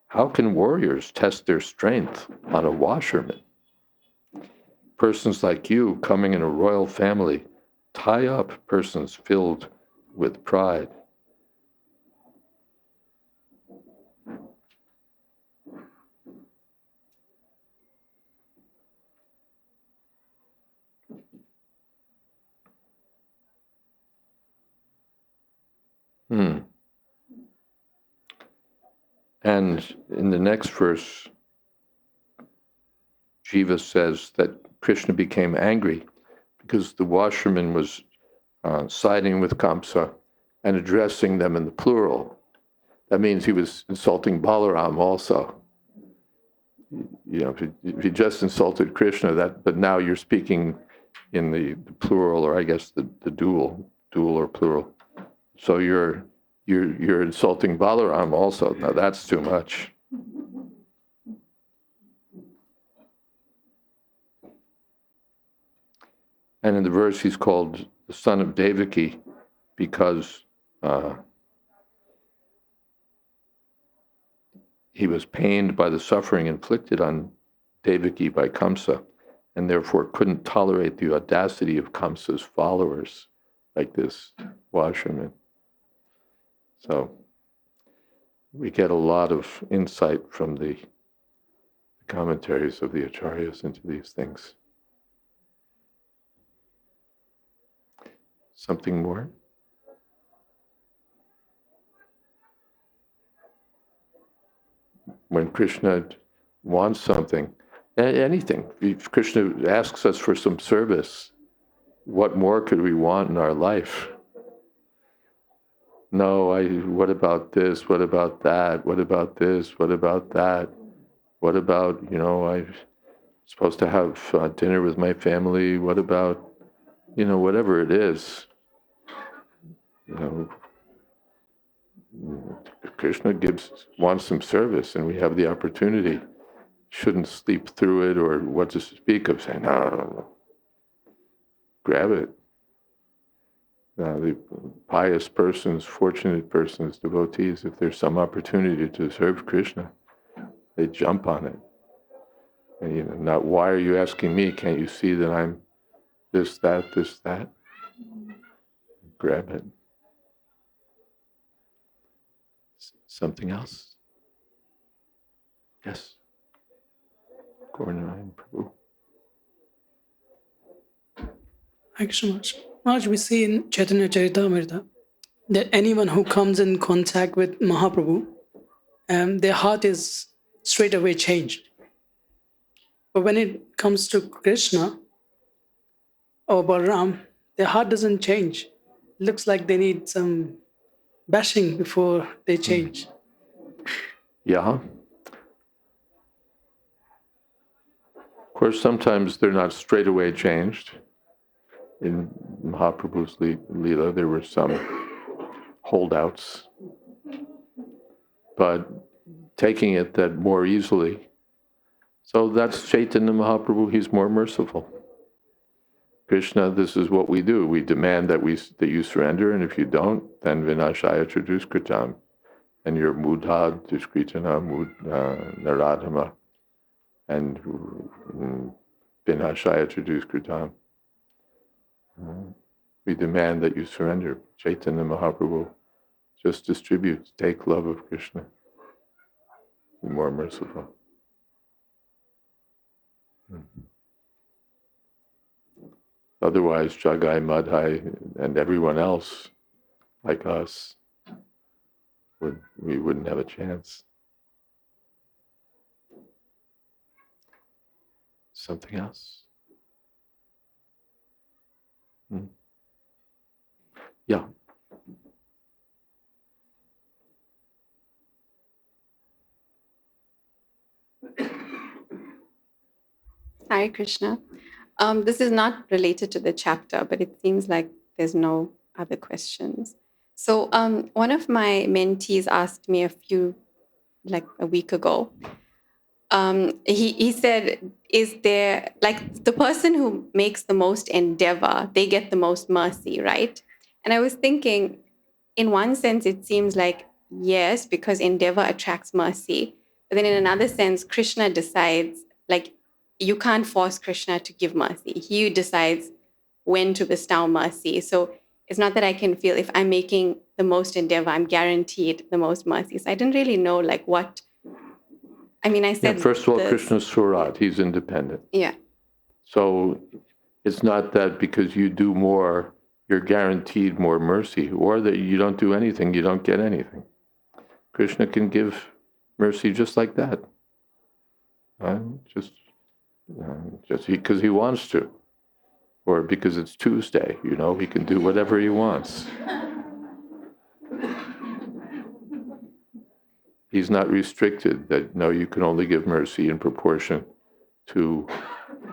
How can warriors test their strength on a washerman? Persons like you, coming in a royal family, tie up persons filled with pride. And in the next verse, Jiva says that Krishna became angry because the washerman was siding with Kamsa and addressing them in the plural. That means he was insulting Balaram also. You know, if he just insulted Krishna, but now you're speaking in the plural, or I guess the dual or plural. So you're insulting Balaram also. Now that's too much. And in the verse, he's called the son of Devaki because he was pained by the suffering inflicted on Devaki by Kamsa, and therefore couldn't tolerate the audacity of Kamsa's followers, like this washerman. So we get a lot of insight from the commentaries of the acharyas into these things. Something more? When Krishna wants something, anything, if Krishna asks us for some service, what more could we want in our life? No, what about this? What about that? What about this? What about that? What about, I'm supposed to have dinner with my family. What about, whatever it is, Krishna wants some service, and we have the opportunity shouldn't sleep through it, or what to speak of saying, no. Grab it. The pious persons, fortunate persons, devotees, if there's some opportunity to serve Krishna, they jump on it. And, not, why are you asking me? Can't you see that I'm this, that? Grab it. Something else? Yes. Gauranayan Prabhu.
Thank you so much. Maharaj, we see in Chaitanya Charitamrita that anyone who comes in contact with Mahaprabhu, their heart is straight away changed. But when it comes to Krishna or Balaram, their heart doesn't change. It looks like they need some bashing before they change.
Yeah. Of course, sometimes they're not straight away changed. In Mahaprabhu's Leela, there were some holdouts, but taking it that more easily. So that's Chaitanya Mahaprabhu, he's more merciful. Krishna, this is what we do. We demand that you surrender, and if you don't, then vinashaya traduskritam, and you're mudha, duskritana, naradhama, and vinashaya traduskritam. We demand that you surrender. Chaitanya Mahaprabhu just distributes, take love of Krishna. Be more merciful. Otherwise, Jagai Madhai and everyone else, like us, we wouldn't have a chance. Something else? Yeah.
Hare Krishna. This is not related to the chapter, but it seems like there's no other questions. So one of my mentees asked me a week ago, he said, is there, like, the person who makes the most endeavor, they get the most mercy, right? And I was thinking, in one sense, it seems like yes, because endeavor attracts mercy. But then in another sense, Krishna decides, like, you can't force Krishna to give mercy. He decides when to bestow mercy. So it's not that I can feel if I'm making the most endeavor, I'm guaranteed the most mercy. So I didn't really know, like, what. I mean, I said.
First of all, Krishna's Surat, he's independent.
Yeah.
So it's not that because you do more, you're guaranteed more mercy, or that you don't do anything, you don't get anything. Krishna can give mercy just like that. Just because he wants to. Or because it's Tuesday, he can do whatever he wants. He's not restricted that, no, you can only give mercy in proportion to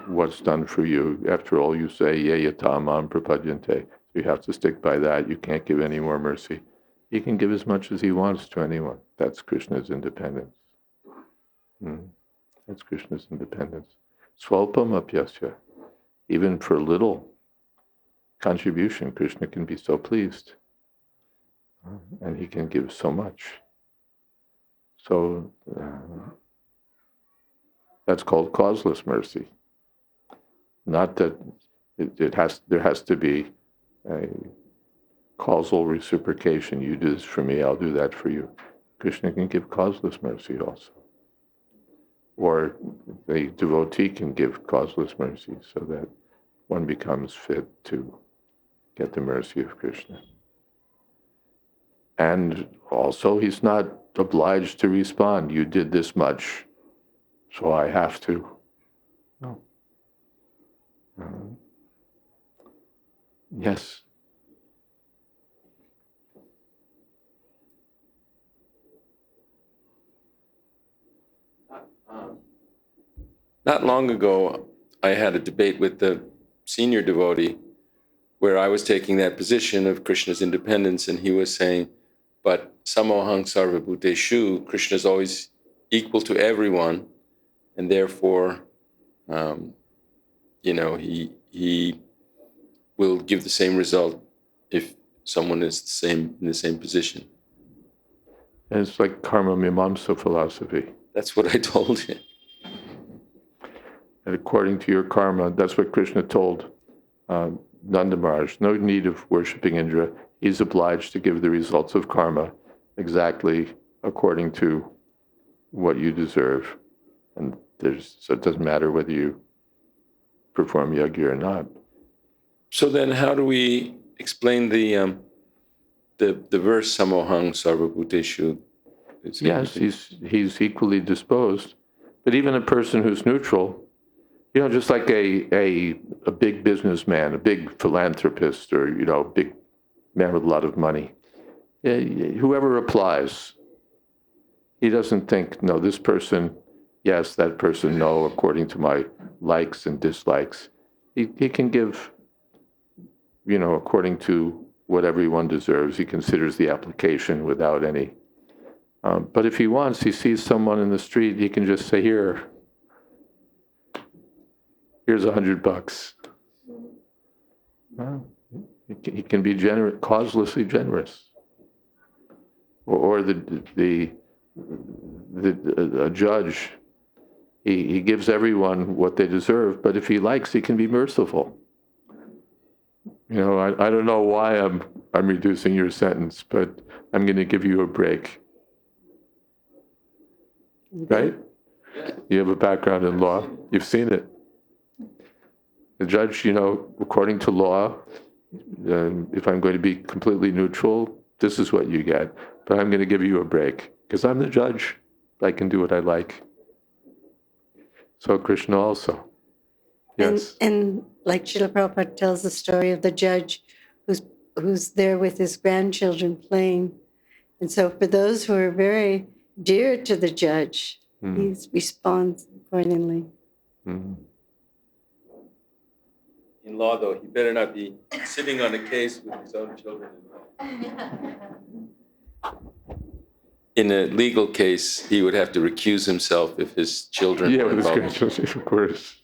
what's done for you. After all, you say, yayatamam prapadyante. You have to stick by that. You can't give any more mercy. He can give as much as he wants to anyone. That's Krishna's independence. That's Krishna's independence. Swalpam apyasya. Even for little contribution, Krishna can be so pleased. And he can give so much. So that's called causeless mercy. Not that there has to be a causal reciprocation. You do this for me, I'll do that for you. Krishna can give causeless mercy also. Or the devotee can give causeless mercy so that one becomes fit to get the mercy of Krishna. And also, he's not obliged to respond. You did this much, so I have to. No. Yes.
Not long ago, I had a debate with the senior devotee where I was taking that position of Krishna's independence, and he was saying, but samohang sarvabhuteshu, Krishna is always equal to everyone, and therefore, he will give the same result if someone is in the same position.
And it's like karma mimamsa philosophy.
That's what I told him.
And according to your karma, that's what Krishna told Nanda Maharaj. No need of worshipping Indra. He's obliged to give the results of karma exactly according to what you deserve. And so it doesn't matter whether you perform yajna or not.
So then how do we explain the verse Samohang Sarvabhuteshu?
Yes, he's equally disposed. But even a person who's neutral, just like a big businessman, a big philanthropist, or a big man with a lot of money, whoever applies, he doesn't think, no, this person, yes, that person, no, according to my likes and dislikes. He can give, according to what everyone deserves. He considers the application without any. But if he wants, he sees someone in the street, he can just say, here's $100. Well, he can be generous, causelessly generous. Or a judge, he gives everyone what they deserve, but if he likes, he can be merciful. I don't know why I'm reducing your sentence, but I'm going to give you a break. Right? You have a background in law. You've seen it. The judge, according to law, if I'm going to be completely neutral, this is what you get. But I'm going to give you a break because I'm the judge. I can do what I like. So Krishna also. Yes.
And like Srila Prabhupada tells the story of the judge who's there with his grandchildren playing. And so for those who are very dear to the judge, he responds accordingly.
Mm.
In law, though, he better not be sitting on a case with his own children. In a legal case, he would have to recuse himself if his children were
with his
involved.
grandchildren, of course.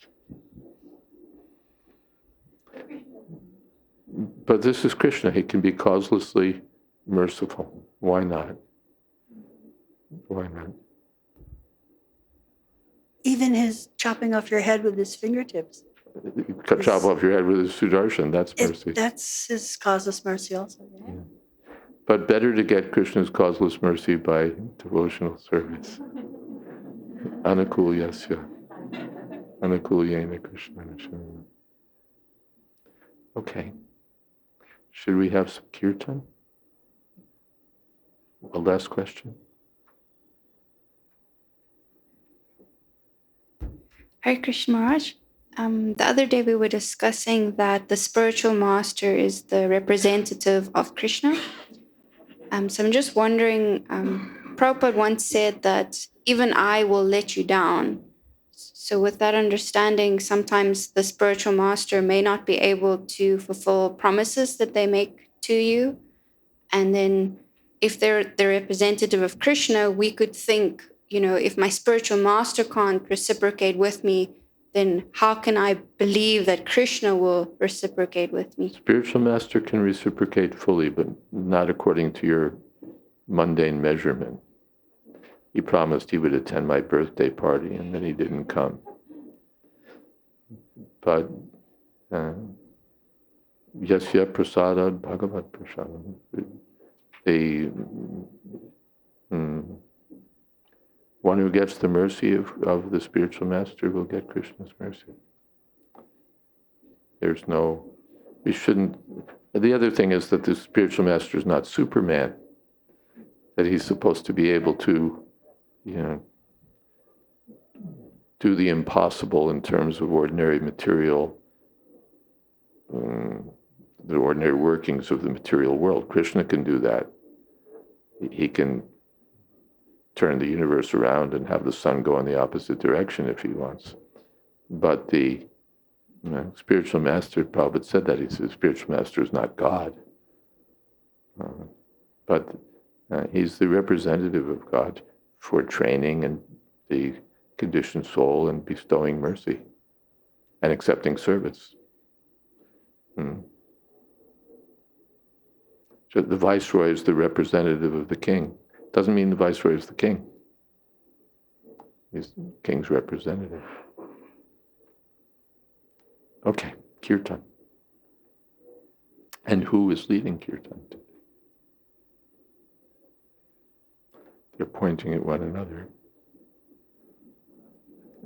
But this is Krishna. He can be causelessly merciful. Why not? Why not?
Even his chopping off your head with his fingertips.
Chop off your head with his sudarshan, that's mercy.
That's his causeless mercy also. Yeah.
But better to get Krishna's causeless mercy by devotional service. Anukulyasya. Anukulyena Krishna. Okay. Should we have some kirtan? A last question?
Hare Krishna Maharaj. The other day we were discussing that the spiritual master is the representative of Krishna. So I'm just wondering, Prabhupada once said that even I will let you down. So with that understanding, sometimes the spiritual master may not be able to fulfill promises that they make to you. And then if they're the representative of Krishna, we could think, if my spiritual master can't reciprocate with me, then how can I believe that Krishna will reciprocate with me?
Spiritual master can reciprocate fully, but not according to your mundane measurement. He promised he would attend my birthday party, and then he didn't come. But yasya prasada bhagavat prasada. One who gets the mercy of the spiritual master will get Krishna's mercy. We shouldn't. The other thing is that the spiritual master is not Superman, that he's supposed to be able to, do the impossible in terms of ordinary material, the ordinary workings of the material world. Krishna can do that. He can turn the universe around and have the sun go in the opposite direction if he wants. But the spiritual master, Prabhupada said that. He said, spiritual master is not God. But he's the representative of God for training and the conditioned soul and bestowing mercy and accepting service. So the viceroy is the representative of the king. Doesn't mean the viceroy is the king. He's the king's representative. Okay, kirtan. And who is leading kirtan? They're pointing at one another.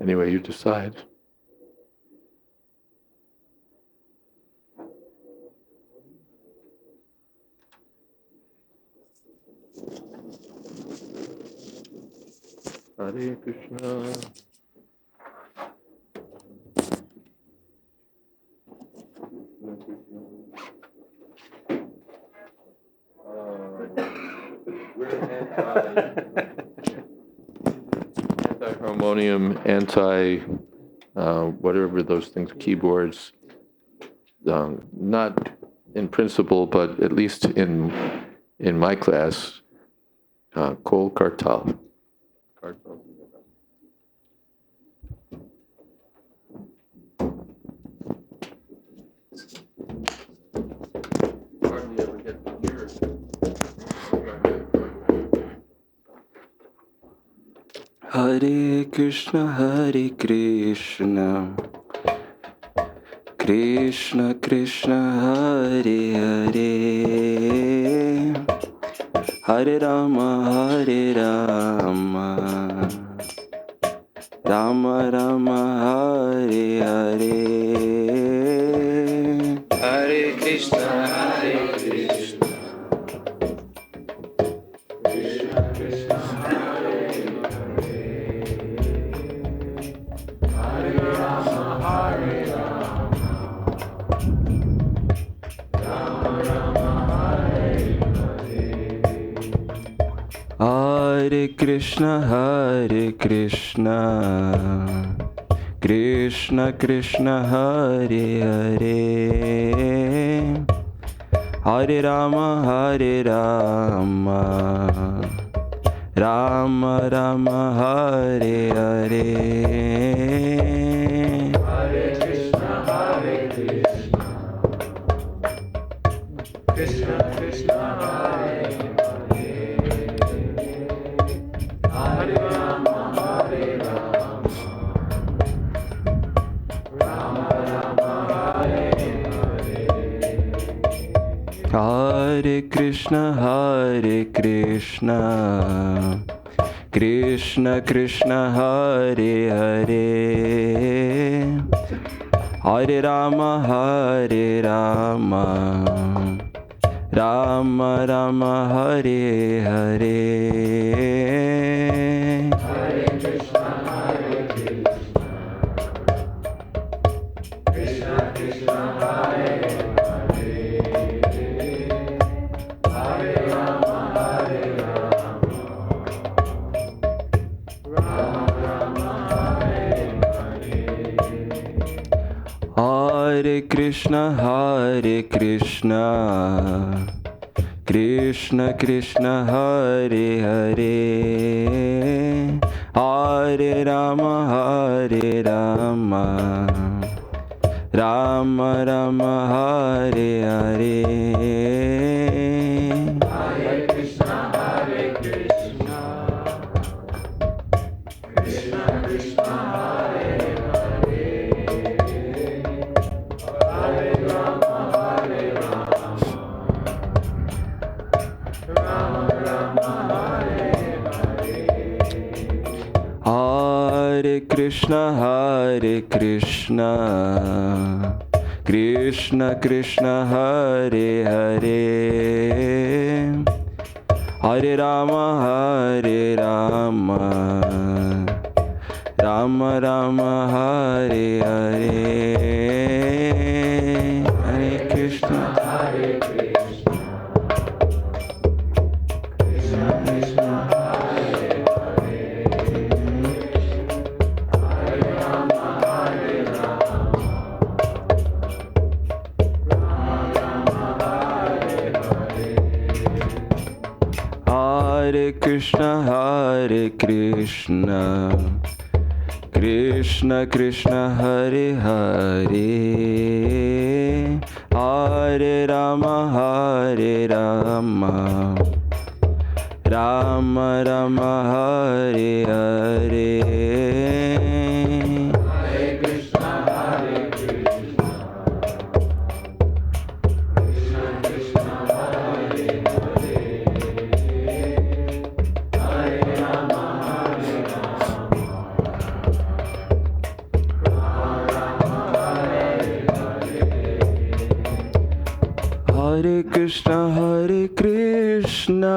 Anyway, you decide. Hare Krishna. Anti-harmonium, whatever those things, keyboards, not in principle, but at least in my class, Kol Kartal. Hardly ever get to hear it.
Hare Krishna, Krishna Krishna, Hare Hare, Hare Rama, Rama Rama, Hare Hare.
Hare Krishna, Hare Krishna.
Krishna Krishna, Hare Hare, Hare Rama, Hare Rama, Rama Rama, Hare Hare. Hare Krishna, Krishna Krishna, Hare Hare, Hare Rama, Rama Rama, Hare Hare. Hare Krishna, Krishna Krishna, Hare Hare, Hare Rama, Rama Rama, Hare Hare. Hare Krishna, Krishna Krishna, Hare Hare, Hare Rama, Rama Rama, Hare Hare. Hare Krishna, Krishna Krishna, Hare Hare, Hare Rama, Rama Rama, Hare Hare. Hare Krishna, Krishna Krishna, Hare Hare, Hare Rama, Rama Rama, Hare Hare. Hare Krishna, Krishna Krishna, Hare Hare, Hare Rama, Rama Rama, Hare Hare. Hare Krishna, Krishna Krishna, Hare Hare, Hare Rama, Rama Rama, Hare Hare. Hare Krishna, Krishna Krishna, Hare Hare, Hare Rama, Rama Rama, Hare Hare. Hare Krishna, Krishna Krishna Hare Hare, Hare Rama Hare Rama, Rama Rama Hare Hare. Hare Krishna Hare Krishna, Krishna Krishna Hare Hare, Hare Rama Hare Rama, Rama Hare Hare. Hare Krishna Hare Krishna,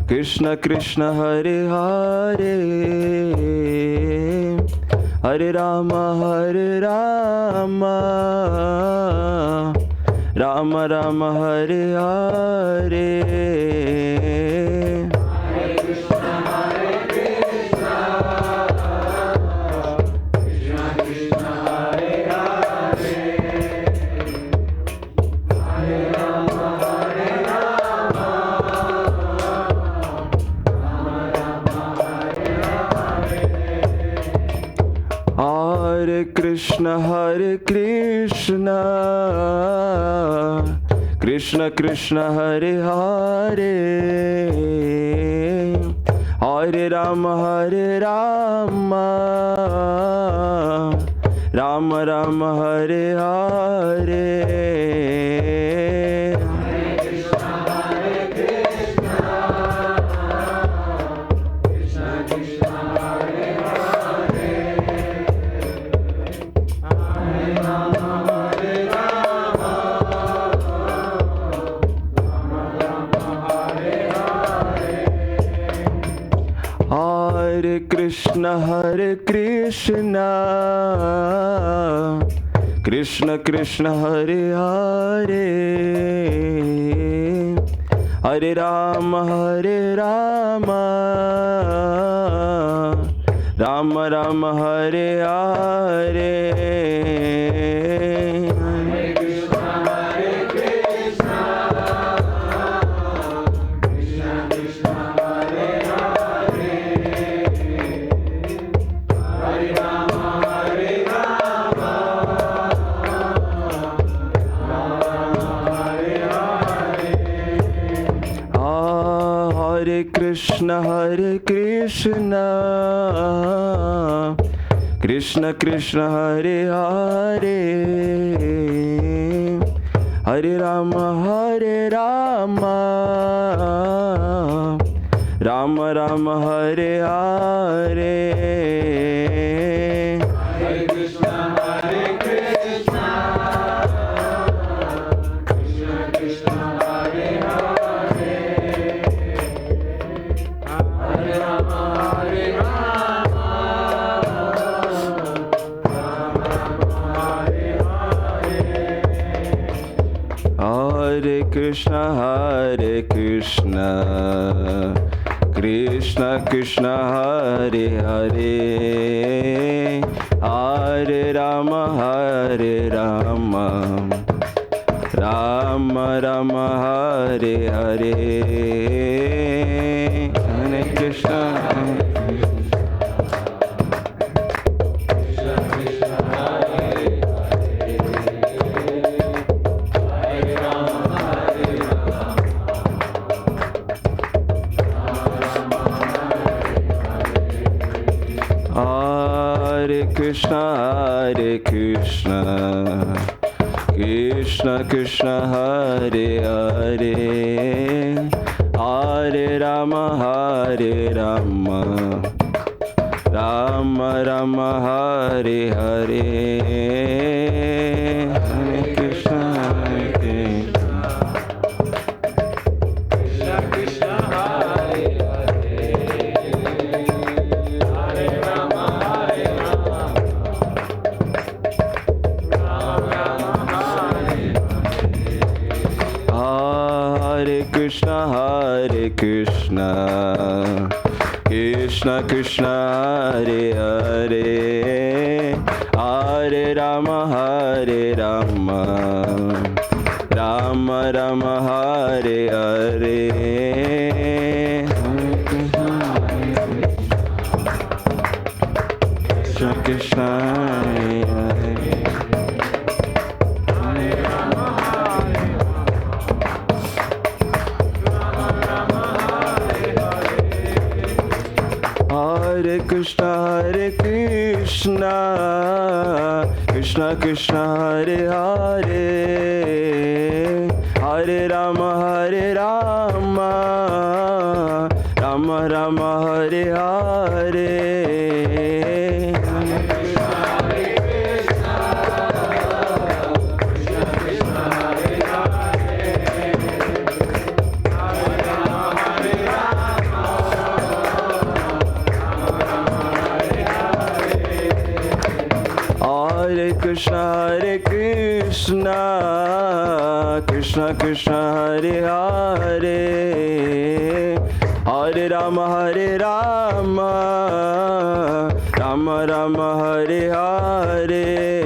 Krishna Krishna Hare Hare, Hare Rama Hare Rama, Rama Rama Hare Hare. Hare Krishna Hare Krishna, Krishna Krishna Hare Hare, Hare Rama Hare Rama, Rama Rama Hare Hare. Hare Krishna Hare Krishna, Krishna Krishna Hare Hare, Hare Rama Hare Rama, Rama Rama Hare Hare. Hare Krishna Hare Krishna, Krishna Krishna Hare Hare, Hare Rama Hare Rama, Rama Rama Hare Hare. Hare Krishna Hare Krishna, Krishna Krishna Hare Hare, Hare Rama Hare Rama, Rama Rama Hare Hare. Hare Krishna Hare Krishna, Krishna Krishna Hare Hare, Hare Rama Hare Rama, Rama Hare Hare. Hare Krishna Hare Krishna, Krishna Krishna Hare Hare, Hare Rama Hare Rama, Rama Rama Hare Hare. Hare Krishna Hare Krishna, Krishna Krishna Hare Hare, Hare Rama Hare Rama, Rama Rama Hare Hare. Hare Krishna Hare Krishna, Krishna Krishna Hare Hare, Hare Rama Hare Rama, Rama Rama Hare Hare. Hare Krishna Krishna Krishna Hare Hare, Hare Rama Hare Rama, Rama Hare Krishna Hare Krishna, Krishna Krishna Hare Hare, Hare Rama Hare Rama, Rama Rama Hare Hare. Hare Krishna Hare Krishna, Krishna Krishna Hare Hare, Hare Rama Hare Rama, Rama Rama Hare Hare. Hare Krishna Hare Krishna, Krishna Krishna Hare Hare, Hare Rama Hare Rama, Rama Rama Hare Hare. Hare Krishna Hare Krishna, Krishna Krishna Hare Hare Hare Krishna Krishna Krishna Hare Hare Hare Rama Rama Rama Hare Hare Hare Krishna Krishna Krishna Hare Hare Hare Rama Rama Rama Hare Hare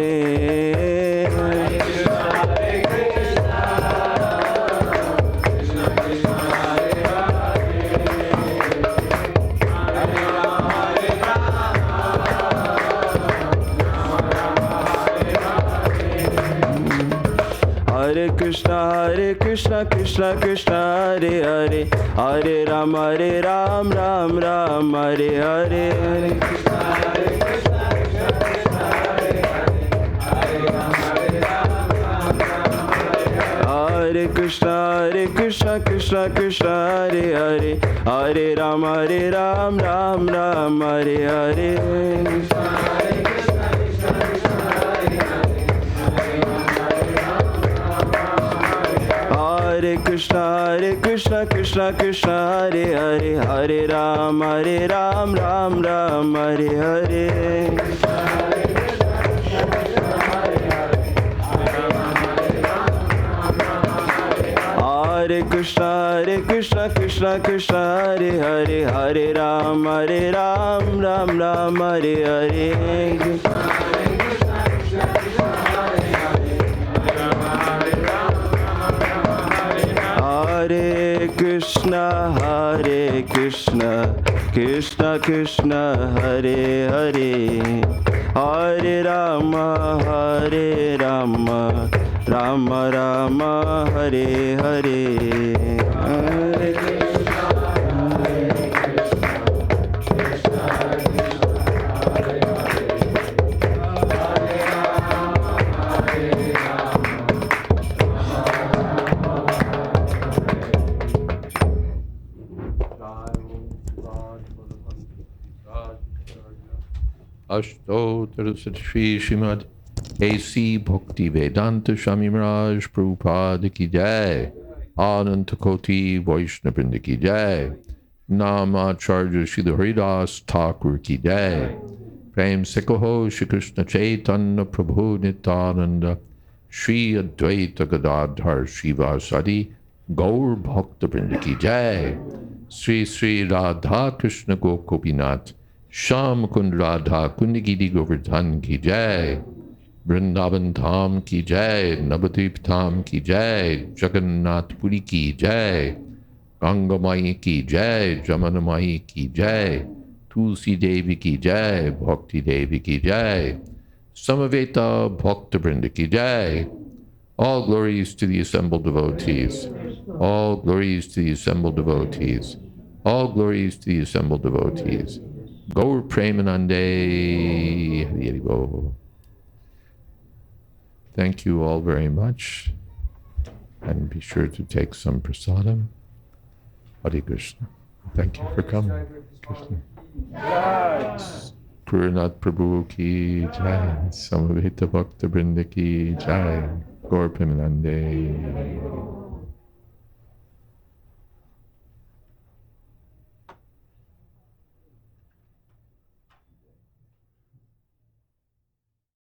Hare Krishna Krishna Krishna Hare Hare Hare Ram Ram Ram Hare Hare Hare Krishna Krishna Krishna Hare Hare Hare Ram Ram Ram Hare Hare Hare Krishna Krishna Krishna Hare Hare Hare Ram Ram Ram Hare Hare Hare Krishna Krishna Krishna Hare Hare Hare Ram Ram Ram Hare Hare Hare Krishna Krishna Krishna Hare Hare Hare Rama Rama Rama Hare Hare Hare
Ashtottara Shri Srimad A.C. Bhakti Vedanta Swami Maharaj Prabhupada Ki Jai Ananta Koti Vaishnavrinda Ki Jai Namacharya Srila Haridas Thakur Ki Jai Prem Sekaho Shri Krishna Chaitanya Prabhu Nityananda Shri Advaita Gadadhar Srivasadi Gaur Bhakta Vrinda Ki Jai Sri Sri Radha Krishna Gopinath Sham Kund Radha Kundagiri Govardhan Ki Jai Vrindavan Dham Ki Jai Navadvip Dham Ki Jai Jagannath Puri Ki Jai Ganga Mai Ki Jai Jamana Mai Ki Jai Tulsi Devi Ki Jai Bhakti Devi Ki Jai Samaveta Bhakta Vrinda Ki Jai. All glories to the assembled devotees. All glories to the assembled devotees. All glories to the assembled devotees. Gaur Premanande Hari Hari Bol. Thank you all very much. And be sure to take some prasadam. Hare Krishna. Thank you for coming. Krishna. Puranath Prabhu Ki Jai. Samaveta Bhakta Vrinda Ki Jai. Gaur Premanande.